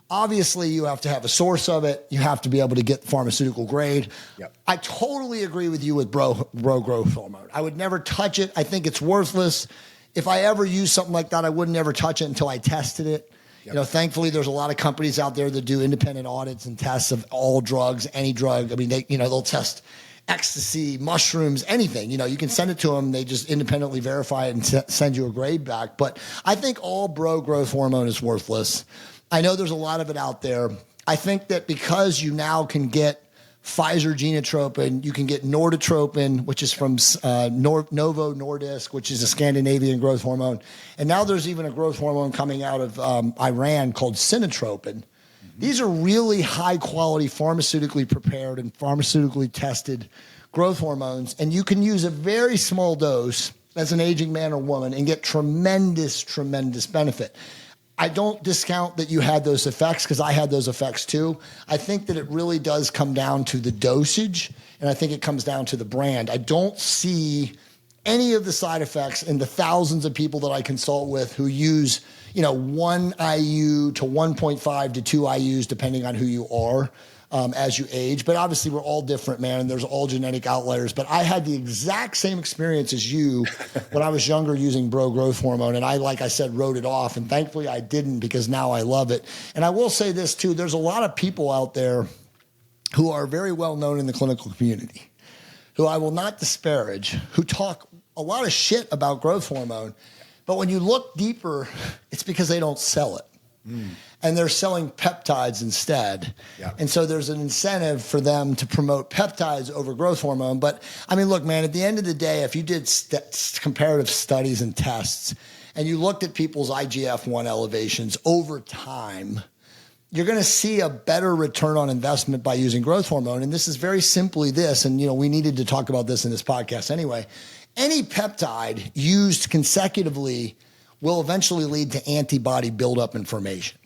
Obviously, you have to have a source of it. You have to be able to get pharmaceutical grade. Yep. I totally agree with you with bro growth hormone. I would never touch it. I think it's worthless. If I ever use something like that, I would never touch it until I tested it. Yep. Thankfully, there's a lot of companies out there that do independent audits and tests of all drugs, any drug. They'll test ecstasy, mushrooms, anything. You can send it to them. They just independently verify it and send you a grade back. But I think all bro growth hormone is worthless. I know there's a lot of it out there. I think that because you now can get Pfizer genotropin, you can get Norditropin, which is from Novo Nordisk, which is a Scandinavian growth hormone. And now there's even a growth hormone coming out of Iran called Sinotropin. Mm-hmm. These are really high quality, pharmaceutically prepared and pharmaceutically tested growth hormones. And you can use a very small dose as an aging man or woman and get tremendous, tremendous benefit. I don't discount that you had those effects because I had those effects too. I think that it really does come down to the dosage, and I think it comes down to the brand. I don't see any of the side effects in the thousands of people that I consult with who use, 1 IU to 1.5 to 2 IUs, depending on who you are. As you age, but obviously we're all different, man, and there's all genetic outliers. But I had the exact same experience as you when I was younger using bro growth hormone, and like I said, wrote it off, and thankfully I didn't because now I love it. And I will say this too, there's a lot of people out there who are very well known in the clinical community, who I will not disparage, who talk a lot of shit about growth hormone, but when you look deeper, it's because they don't sell it. And they're selling peptides instead. Yeah. And so there's an incentive for them to promote peptides over growth hormone. But I mean, look, man, at the end of the day, if you did comparative studies and tests and you looked at people's IGF-1 elevations over time, you're going to see a better return on investment by using growth hormone. And this is very simply this. And, we needed to talk about this in this podcast anyway. Any peptide used consecutively will eventually lead to antibody buildup and formation.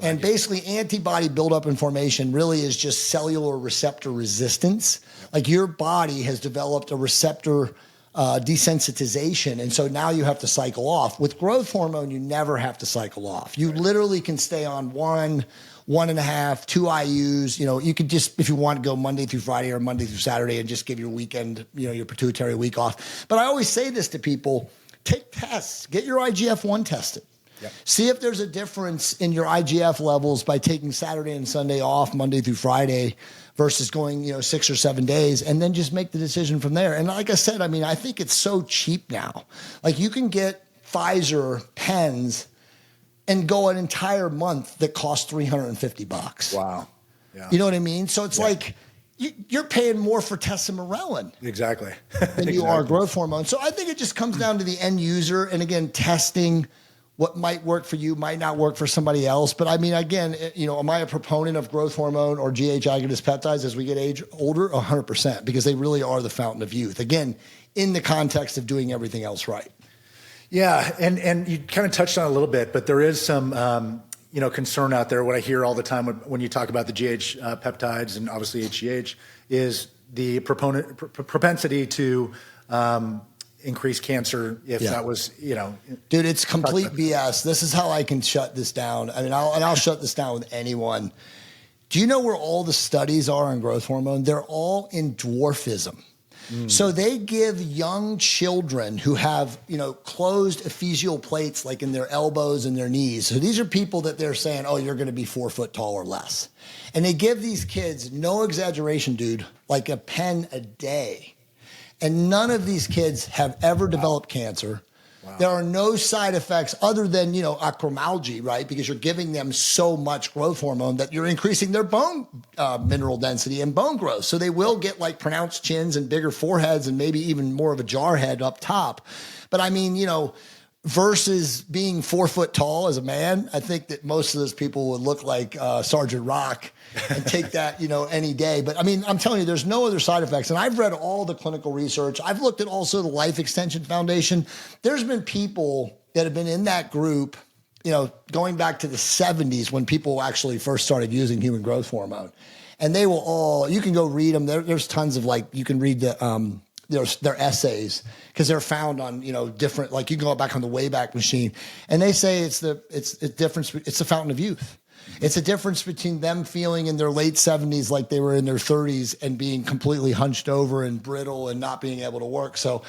And basically antibody buildup and formation really is just cellular receptor resistance. Like your body has developed a receptor desensitization. And so now you have to cycle off. With growth hormone, you never have to cycle off. You literally can stay on 1.5, 2 IUs. You could just, if you want, go Monday through Friday or Monday through Saturday and just give your weekend, your pituitary week off. But I always say this to people, take tests, get your IGF-1 tested. Yep. See if there's a difference in your IGF levels by taking Saturday and Sunday off, Monday through Friday, versus going, 6 or 7 days, and then just make the decision from there. And like I said, I think it's so cheap now. Like you can get Pfizer pens and go an entire month that costs $350. Wow. Yeah. You know what I mean? So it's like you're paying more for tesamorelin exactly than you are growth hormone. So I think it just comes down to the end user, and again, testing what might work for you might not work for somebody else. But again, am I a proponent of growth hormone or GH agonist peptides as we get older? 100%, because they really are the fountain of youth. Again, in the context of doing everything else right. Yeah, and you kind of touched on it a little bit, but there is some concern out there. What I hear all the time when you talk about the GH peptides and obviously HGH is the propensity to increase cancer if that was, Dude, it's complete BS. This is how I can shut this down. I'll shut this down with anyone. Do you know where all the studies are on growth hormone? They're all in dwarfism. So they give young children who have, closed epheseal plates like in their elbows and their knees. So these are people that they're saying, oh, you're going to be 4 foot tall or less. And they give these kids, no exaggeration, dude, like a pen a day. And none of these kids have ever developed cancer. Wow. There are no side effects other than, acromegaly, right? Because you're giving them so much growth hormone that you're increasing their bone mineral density and bone growth. So they will get like pronounced chins and bigger foreheads and maybe even more of a jar head up top. But versus being 4 foot tall as a man, I think that most of those people would look like Sergeant Rock and take that, any day. But I'm telling you, there's no other side effects. And I've read all the clinical research. I've looked at also the Life Extension Foundation. There's been people that have been in that group, going back to the 70s when people actually first started using human growth hormone. And they will all, you can go read them. There's tons of you can read their essays because they're found on, different, you can go back on the Wayback Machine, and they say it's the difference. It's the fountain of youth. It's a difference between them feeling in their late 70s like they were in their 30s and being completely hunched over and brittle and not being able to work. So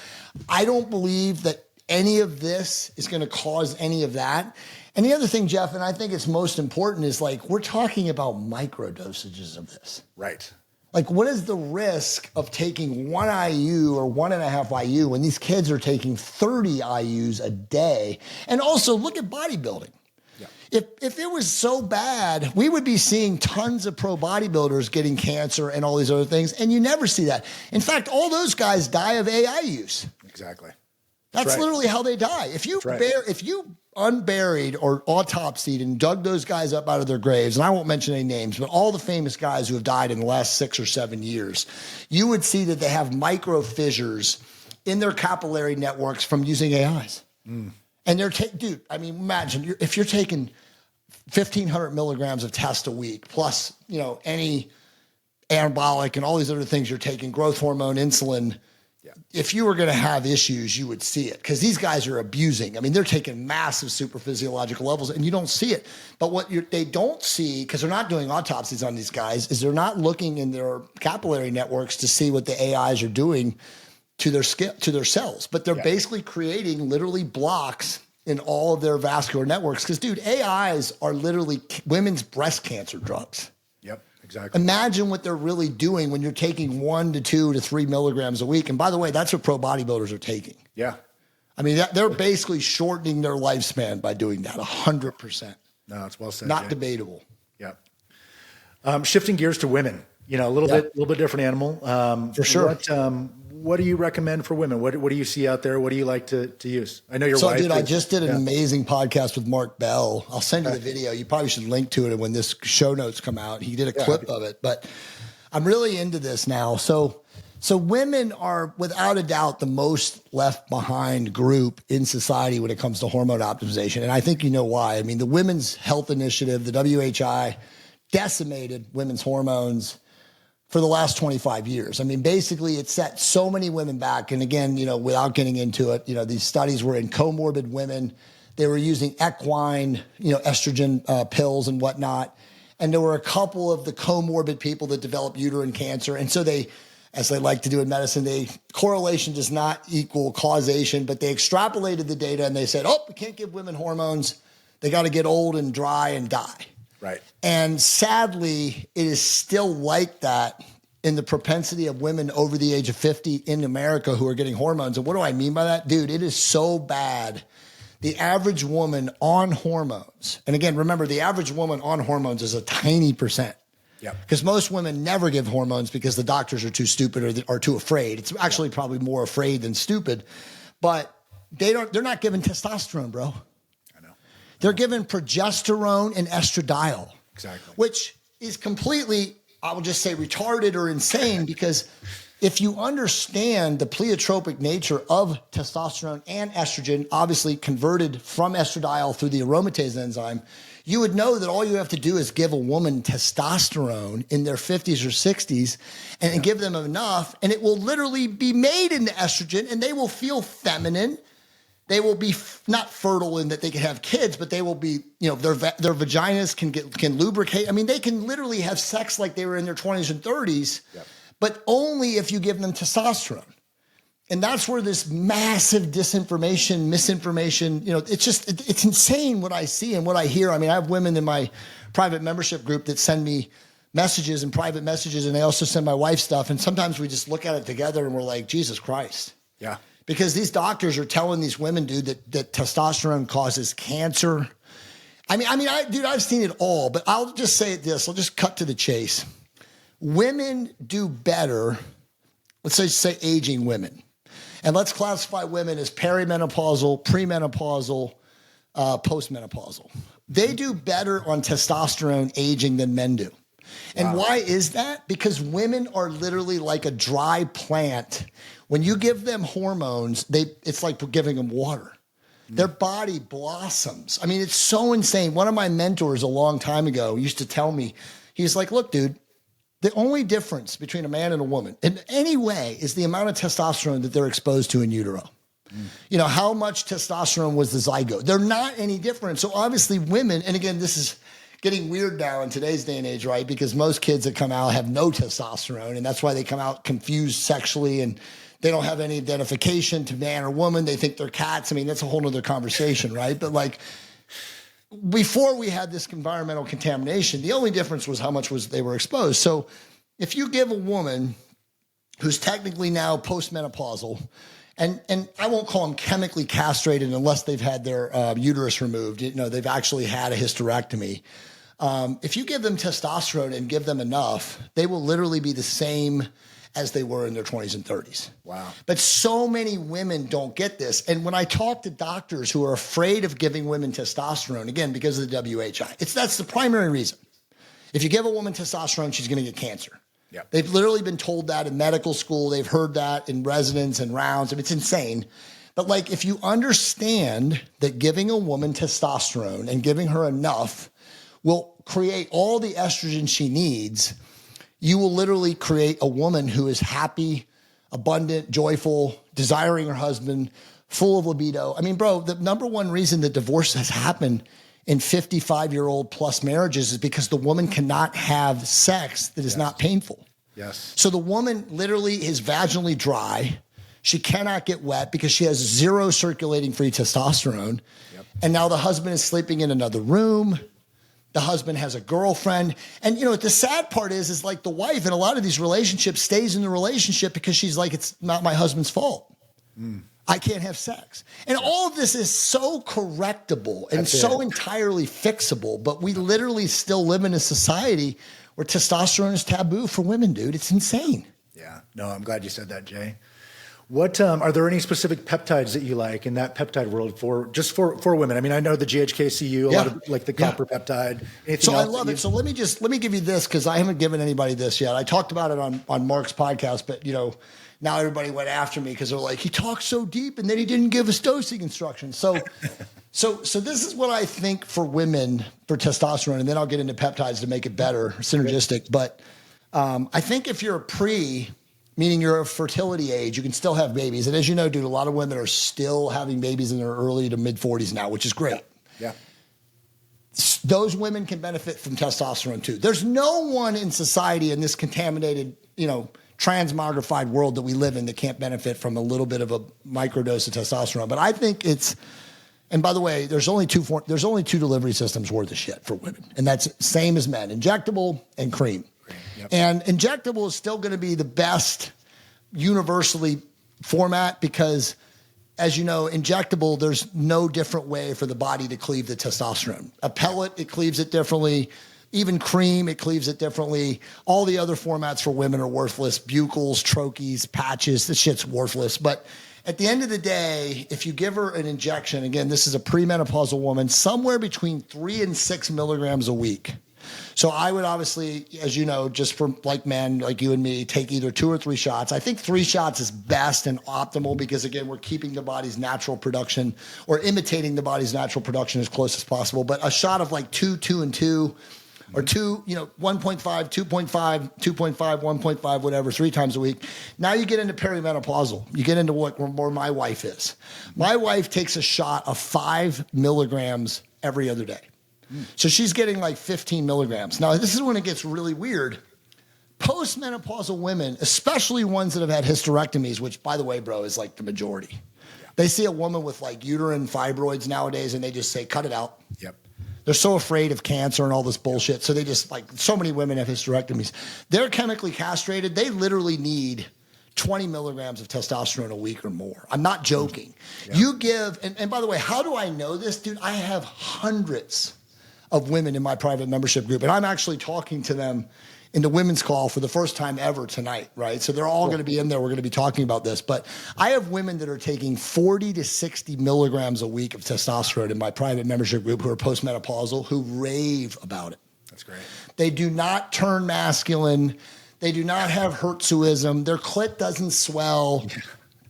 I don't believe that any of this is going to cause any of that. And the other thing, Jeff, and I think it's most important, is we're talking about micro dosages of this. Right. What is the risk of taking 1 IU or 1.5 IU when these kids are taking 30 IUs a day? And also look at bodybuilding. Yeah. If it was so bad, we would be seeing tons of pro bodybuilders getting cancer and all these other things, and you never see that. In fact, all those guys die of AI use. Exactly. That's right. Literally how they die. If you if you unburied or autopsied and dug those guys up out of their graves, and I won't mention any names, but all the famous guys who have died in the last 6 or 7 years, you would see that they have micro fissures in their capillary networks from using AIs. And they're dude, imagine if you're taking 1,500 milligrams of test a week, plus, any anabolic and all these other things you're taking, growth hormone, insulin. Yeah. If you were going to have issues, you would see it because these guys are abusing. I mean, they're taking massive super physiological levels and you don't see it. But what they don't see, because they're not doing autopsies on these guys, is they're not looking in their capillary networks to see what the AIs are doing to their cells. But they're basically creating literally blocks in all of their vascular networks. Because, dude, AIs are literally women's breast cancer drugs. Yep. Exactly. Imagine what they're really doing when you're taking 1 to 2 to 3 milligrams a week. And by the way, that's what pro bodybuilders are taking. Yeah. I mean, they're basically shortening their lifespan by doing that 100%. No, it's well said. Not Jay. debatable. Yeah. Shifting gears to women, a little bit different animal. For sure. What do you recommend for women? What do you see out there? What do you like to use? I know your wife. So, dude, I just did an amazing podcast with Mark Bell. I'll send you the video. You probably should link to it when this show notes come out. He did a clip of it, but I'm really into this now. So women are without a doubt the most left behind group in society when it comes to hormone optimization. And I think you know why. I mean, the Women's Health Initiative, the WHI, decimated women's hormones for the last 25 years. I mean, basically it set so many women back. And again, without getting into it, these studies were in comorbid women. They were using equine, estrogen pills and whatnot. And there were a couple of the comorbid people that developed uterine cancer. And so they, as they like to do in medicine, correlation does not equal causation, but they extrapolated the data and they said, we can't give women hormones. They got to get old and dry and die. Right. And sadly, it is still like that in the propensity of women over the age of 50 in America who are getting hormones. And what do I mean by that? Dude, it is so bad. The average woman on hormones, and again, remember, the average woman on hormones is a tiny percent. Yeah. Because most women never give hormones because the doctors are too stupid or are too afraid. It's actually probably more afraid than stupid. But they're not giving testosterone, bro. They're given progesterone and estradiol, exactly, which is completely, I will just say, retarded or insane, because if you understand the pleiotropic nature of testosterone and estrogen, obviously converted from estradiol through the aromatase enzyme, you would know that all you have to do is give a woman testosterone in their 50s or 60s and give them enough, and it will literally be made into estrogen, and they will feel feminine. They will be not fertile in that they can have kids, but they will be, their vaginas can lubricate. I mean, they can literally have sex like they were in their 20s and 30s, but only if you give them testosterone. And that's where this massive disinformation, misinformation, it's insane what I see and what I hear. I mean, I have women in my private membership group that send me messages and private messages, and they also send my wife stuff. And sometimes we just look at it together and we're like, Jesus Christ. Yeah. Because these doctors are telling these women, dude, that testosterone causes cancer. I've seen it all, but I'll just say this. I'll just cut to the chase. Women do better, let's say aging women. And let's classify women as perimenopausal, premenopausal, postmenopausal. They do better on testosterone aging than men do. And why is that? Because women are literally like a dry plant. When you give them hormones, it's like giving them water. Their body blossoms. I mean, it's so insane. One of my mentors a long time ago used to tell me, he's like, look, dude, the only difference between a man and a woman in any way is the amount of testosterone that they're exposed to in utero. How much testosterone was the zygote? They're not any different. So obviously women, and again, this is getting weird now in today's day and age, right? Because most kids that come out have no testosterone, and that's why they come out confused sexually, and they don't have any identification to man or woman. They think they're cats. I mean, that's a whole nother conversation, right? But like before we had this environmental contamination, the only difference was how much they were exposed. So if you give a woman who's technically now postmenopausal, and I won't call them chemically castrated unless they've had their uterus removed, they've actually had a hysterectomy. If you give them testosterone and give them enough, they will literally be the same as they were in their 20s and 30s. Wow. But so many women don't get this. And when I talk to doctors who are afraid of giving women testosterone, again, because of the WHI, that's the primary reason. If you give a woman testosterone, she's going to get cancer. Yep. They've literally been told that in medical school. They've heard that in residence and rounds. I mean, it's insane. But like, if you understand that giving a woman testosterone and giving her enough will create all the estrogen she needs. You will literally create a woman who is happy, abundant, joyful, desiring her husband, full of libido. I mean, bro, the number one reason that divorce has happened in 55-year-old plus marriages is because the woman cannot have sex that is not painful. Yes. So the woman literally is vaginally dry. She cannot get wet because she has zero circulating free testosterone. Yep. And now the husband is sleeping in another room. The husband has a girlfriend. And, you know, the sad part is like the wife in a lot of these relationships stays in the relationship because she's like, it's not my husband's fault. I can't have sex. And all of this is so correctable and so entirely fixable. But we literally still live in a society where testosterone is taboo for women, dude. It's insane. Yeah. No, I'm glad you said that, Jay. What are there any specific peptides that you like in that peptide world for women? I mean, I know the GHKCU, a lot of like the copper peptide. So I love it. So let me give you this because I haven't given anybody this yet. I talked about it on Mark's podcast, but you know, now everybody went after me because they're like, he talks so deep and then he didn't give us dosing instructions. So this is what I think for women for testosterone, and then I'll get into peptides to make it better, synergistic. But I think if you're meaning you're a fertility age, you can still have babies. And as you know, dude, a lot of women are still having babies in their early to mid 40s now, which is great. Yeah. Those women can benefit from testosterone too. There's no one in society in this contaminated, you know, transmogrified world that we live in that can't benefit from a little bit of a microdose of testosterone. But I think and by the way, there's only two delivery systems worth of shit for women. And that's same as men, injectable and cream. Yep. And injectable is still going to be the best universally format because, as you know, injectable, there's no different way for the body to cleave the testosterone. A pellet, it cleaves it differently. Even cream, it cleaves it differently. All the other formats for women are worthless. Buccals, troches, patches, this shit's worthless. But at the end of the day, if you give her an injection, again, this is a premenopausal woman, somewhere between 3 and 6 milligrams a week. So I would obviously, as you know, just for like men like you and me, take either 2 or 3 shots. I think 3 shots is best and optimal because, again, we're keeping the body's natural production or imitating the body's natural production as close as possible. But a shot of like 2, 2, and 2, or 2, you know, 1.5, 2.5, 2.5, 1.5, whatever, 3 times a week. Now you get into perimenopausal. You get into where my wife is. My wife takes a shot of 5 milligrams every other day. So she's getting like 15 milligrams. Now, this is when it gets really weird. Postmenopausal women, especially ones that have had hysterectomies, which, by the way, bro, is like the majority. Yeah. They see a woman with like uterine fibroids nowadays and they just say, cut it out. Yep. They're so afraid of cancer and all this bullshit. So they just like, so many women have hysterectomies. They're chemically castrated. They literally need 20 milligrams of testosterone a week or more. I'm not joking. Yeah. You give, and by the way, how do I know this, dude? I have hundreds of women in my private membership group. And I'm actually talking to them in the women's call for the first time ever tonight, right? So they're all going to be in there. We're going to be talking about this. But I have women that are taking 40 to 60 milligrams a week of testosterone in my private membership group who are postmenopausal, who rave about it. That's great. They do not turn masculine. They do not have hirsutism. Their clit doesn't swell.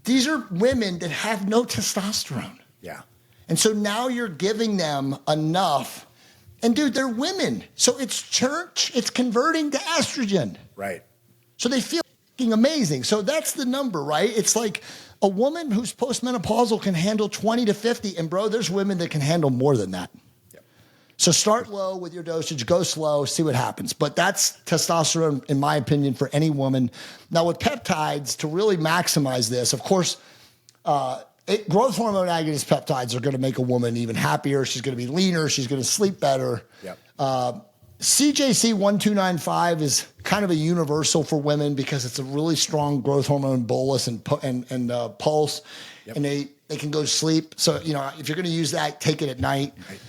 These are women that have no testosterone. Yeah. And so now you're giving them enough. And dude, they're women. So it's converting to estrogen. Right. So they feel amazing. So that's the number, right? It's like a woman who's postmenopausal can handle 20 to 50. And bro, there's women that can handle more than that. Yep. So start low with your dosage, go slow, see what happens. But that's testosterone, in my opinion, for any woman. Now with peptides, to really maximize this, of course, growth hormone agonist peptides are going to make a woman even happier. She's going to be leaner. She's going to sleep better. Yep. CJC 1295 is kind of a universal for women because it's a really strong growth hormone bolus and pulse, yep. And they can go to sleep. So, you know, if you're going to use that, take it at night. Right.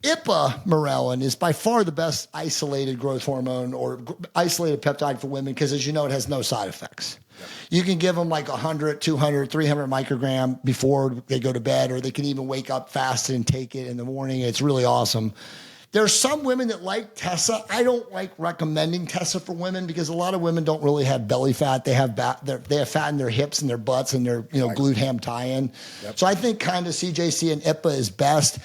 Yep. Ipamorelin is by far the best isolated growth hormone or isolated peptide for women because, as you know, it has no side effects. Yep. You can give them like 100, 200, 300 microgram before they go to bed, or they can even wake up fasted and take it in the morning. It's really awesome. There's some women that like Tessa. I don't like recommending Tessa for women because a lot of women don't really have belly fat. They have fat in their hips and their butts and their glute ham tie-in. Yep. So I think kind of CJC and IPA is best.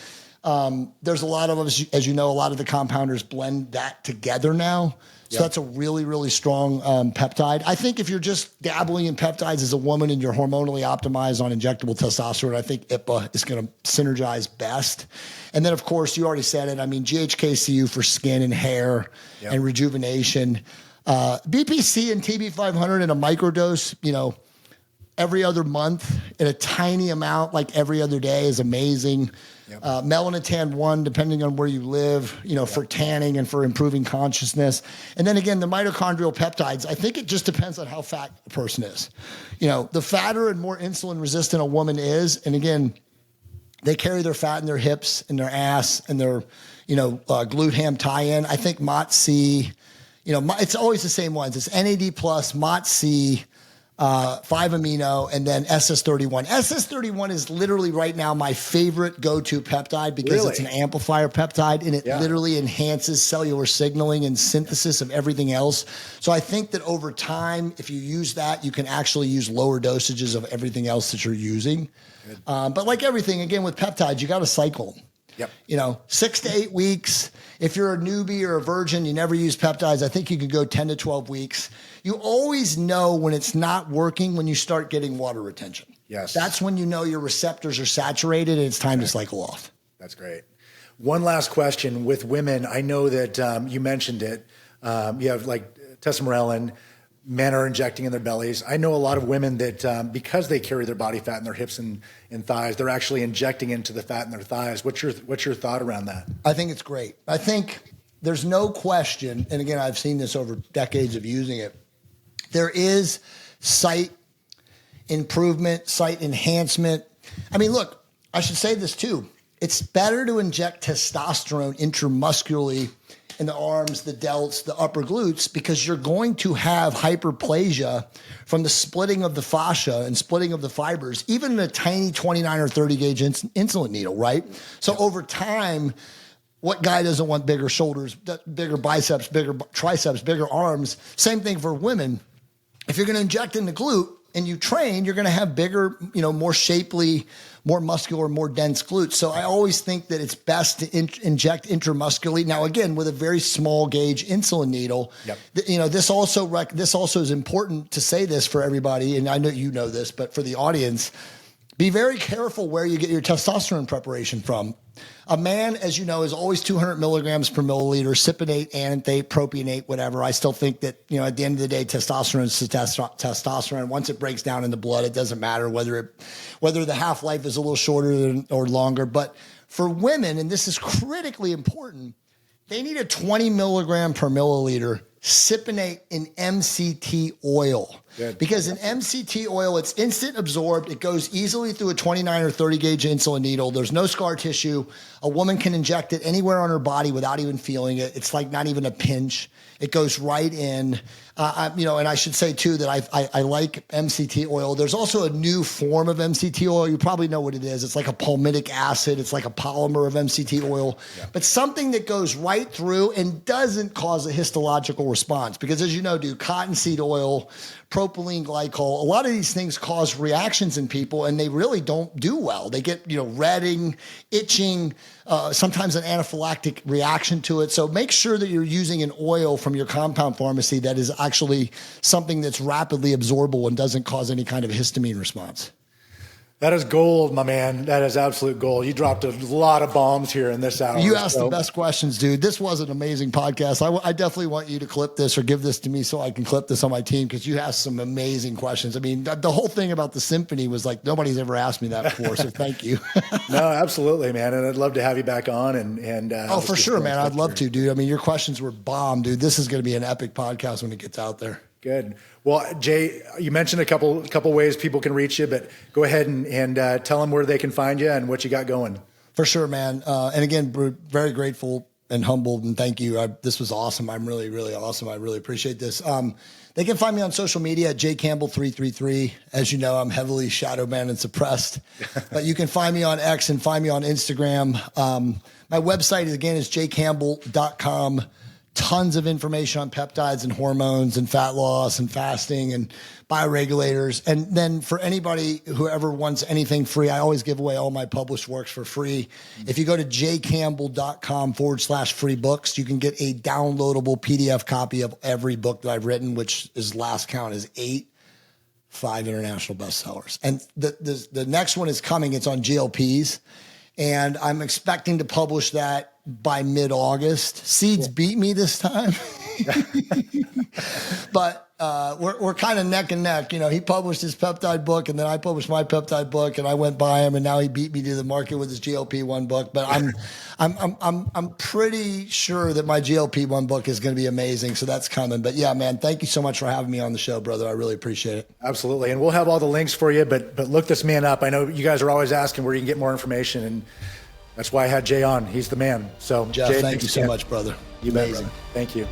There's a lot of us, as you know, a lot of the compounders blend that together now. So that's a really, really strong peptide. I think if you're just dabbling in peptides as a woman and you're hormonally optimized on injectable testosterone, I think IPA is going to synergize best. And then, of course, you already said it. I mean, GHKCU for skin and hair and rejuvenation. BPC and TB500 in a microdose, every other month in a tiny amount, like every other day, is amazing. Melanotan 1, depending on where you live, for tanning and for improving consciousness. And then again, the mitochondrial peptides, I think it just depends on how fat a person is. The fatter and more insulin resistant a woman is, and again, they carry their fat in their hips and their ass and their, glute ham tie-in. I think MOTS-C, it's always the same ones. It's NAD plus, MOTS-C, 5-amino, and then SS31. SS31 is literally right now my favorite go-to peptide because it's an amplifier peptide, and it literally enhances cellular signaling and synthesis of everything else. So I think that over time, if you use that, you can actually use lower dosages of everything else that you're using. But like everything, again, with peptides, you got to cycle. 6 to 8 weeks. If you're a newbie or a virgin, you never use peptides, I think you could go 10 to 12 weeks. You always know when it's not working when you start getting water retention. Yes. That's when you know your receptors are saturated and it's time to cycle off. That's great. One last question with women. I know that you mentioned it. You have like testosterone. Men are injecting in their bellies. I know a lot of women that because they carry their body fat in their hips and thighs, they're actually injecting into the fat in their thighs. What's your thought around that? I think it's great. I think there's no question, and again, I've seen this over decades of using it. There is site improvement, site enhancement. I mean, look, I should say this too. It's better to inject testosterone intramuscularly in the arms, the delts, the upper glutes, because you're going to have hyperplasia from the splitting of the fascia and splitting of the fibers, even in a tiny 29 or 30 gauge insulin needle, right? So over time, what guy doesn't want bigger shoulders, bigger biceps, bigger triceps, bigger arms? Same thing for women. If you're going to inject in the glute and you train, you're going to have bigger, more shapely, more muscular, more dense glutes. So I always think that it's best to inject intramuscularly. Now, again, with a very small gauge insulin needle, this also is important to say this for everybody. And I know you know this, but for the audience, be very careful where you get your testosterone preparation from. A man, as you know, is always 200 milligrams per milliliter, cypionate, ananthate, propionate, whatever. I still think that, at the end of the day, testosterone is testosterone. Once it breaks down in the blood, it doesn't matter whether the half-life is a little shorter or longer. But for women, and this is critically important, they need a 20 milligram per milliliter cypionate in MCT oil. Good. Because in MCT oil, it's instant absorbed. It goes easily through a 29 or 30 gauge insulin needle. There's no scar tissue. A woman can inject it anywhere on her body without even feeling it. It's like not even a pinch. It goes right in. And I should say too that I like MCT oil. There's also a new form of MCT oil. You probably know what it is. It's like a palmitic acid. It's like a polymer of MCT oil, but something that goes right through and doesn't cause a histological response. Because as you know, dude, cottonseed oil, propylene glycol, a lot of these things cause reactions in people and they really don't do well. They get, redding, itching, sometimes an anaphylactic reaction to it. So make sure that you're using an oil from your compound pharmacy that is actually something that's rapidly absorbable and doesn't cause any kind of histamine response. That is gold, my man. That is absolute gold. You dropped a lot of bombs here in this hour. You asked the best questions, dude. This was an amazing podcast. I definitely want you to clip this or give this to me so I can clip this on my team because you asked some amazing questions. I mean, the whole thing about the symphony was like nobody's ever asked me that before, so thank you. No, absolutely, man. And I'd love to have you back on. Oh, for sure, man. I'd love to, dude. I mean, your questions were bomb, dude. This is going to be an epic podcast when it gets out there. Good. Well, Jay, you mentioned a couple ways people can reach you, but go ahead and tell them where they can find you and what you got going. For sure, man. And again, very grateful and humbled, and thank you. This was awesome. I'm really, really awesome. I really appreciate this. They can find me on social media at Jay Campbell 333. As you know, I'm heavily shadow banned and suppressed, but you can find me on X and find me on Instagram. My website is jcampbell.com. tons of information on peptides and hormones and fat loss and fasting and bioregulators. And then for anybody who ever wants anything free, I always give away all my published works for free. If you go to jcampbell.com/free books, you can get a downloadable PDF copy of every book that I've written, which is last count is 5 international bestsellers. And the next one is coming. It's on GLPs. And I'm expecting to publish that by mid-August. Seeds beat me this time. But we're kind of neck and neck. You know, he published his peptide book, and then I published my peptide book, and I went by him, and now he beat me to the market with his GLP-1 book. But I'm pretty sure that my GLP-1 book is going to be amazing. So that's coming. But yeah, man, thank you so much for having me on the show, brother. I really appreciate it. Absolutely. And we'll have all the links for you, but look this man up. I know you guys are always asking where you can get more information, and that's why I had Jay on. He's the man. So Jeff, Jay, thank you so much, brother. You bet, brother. Thank you.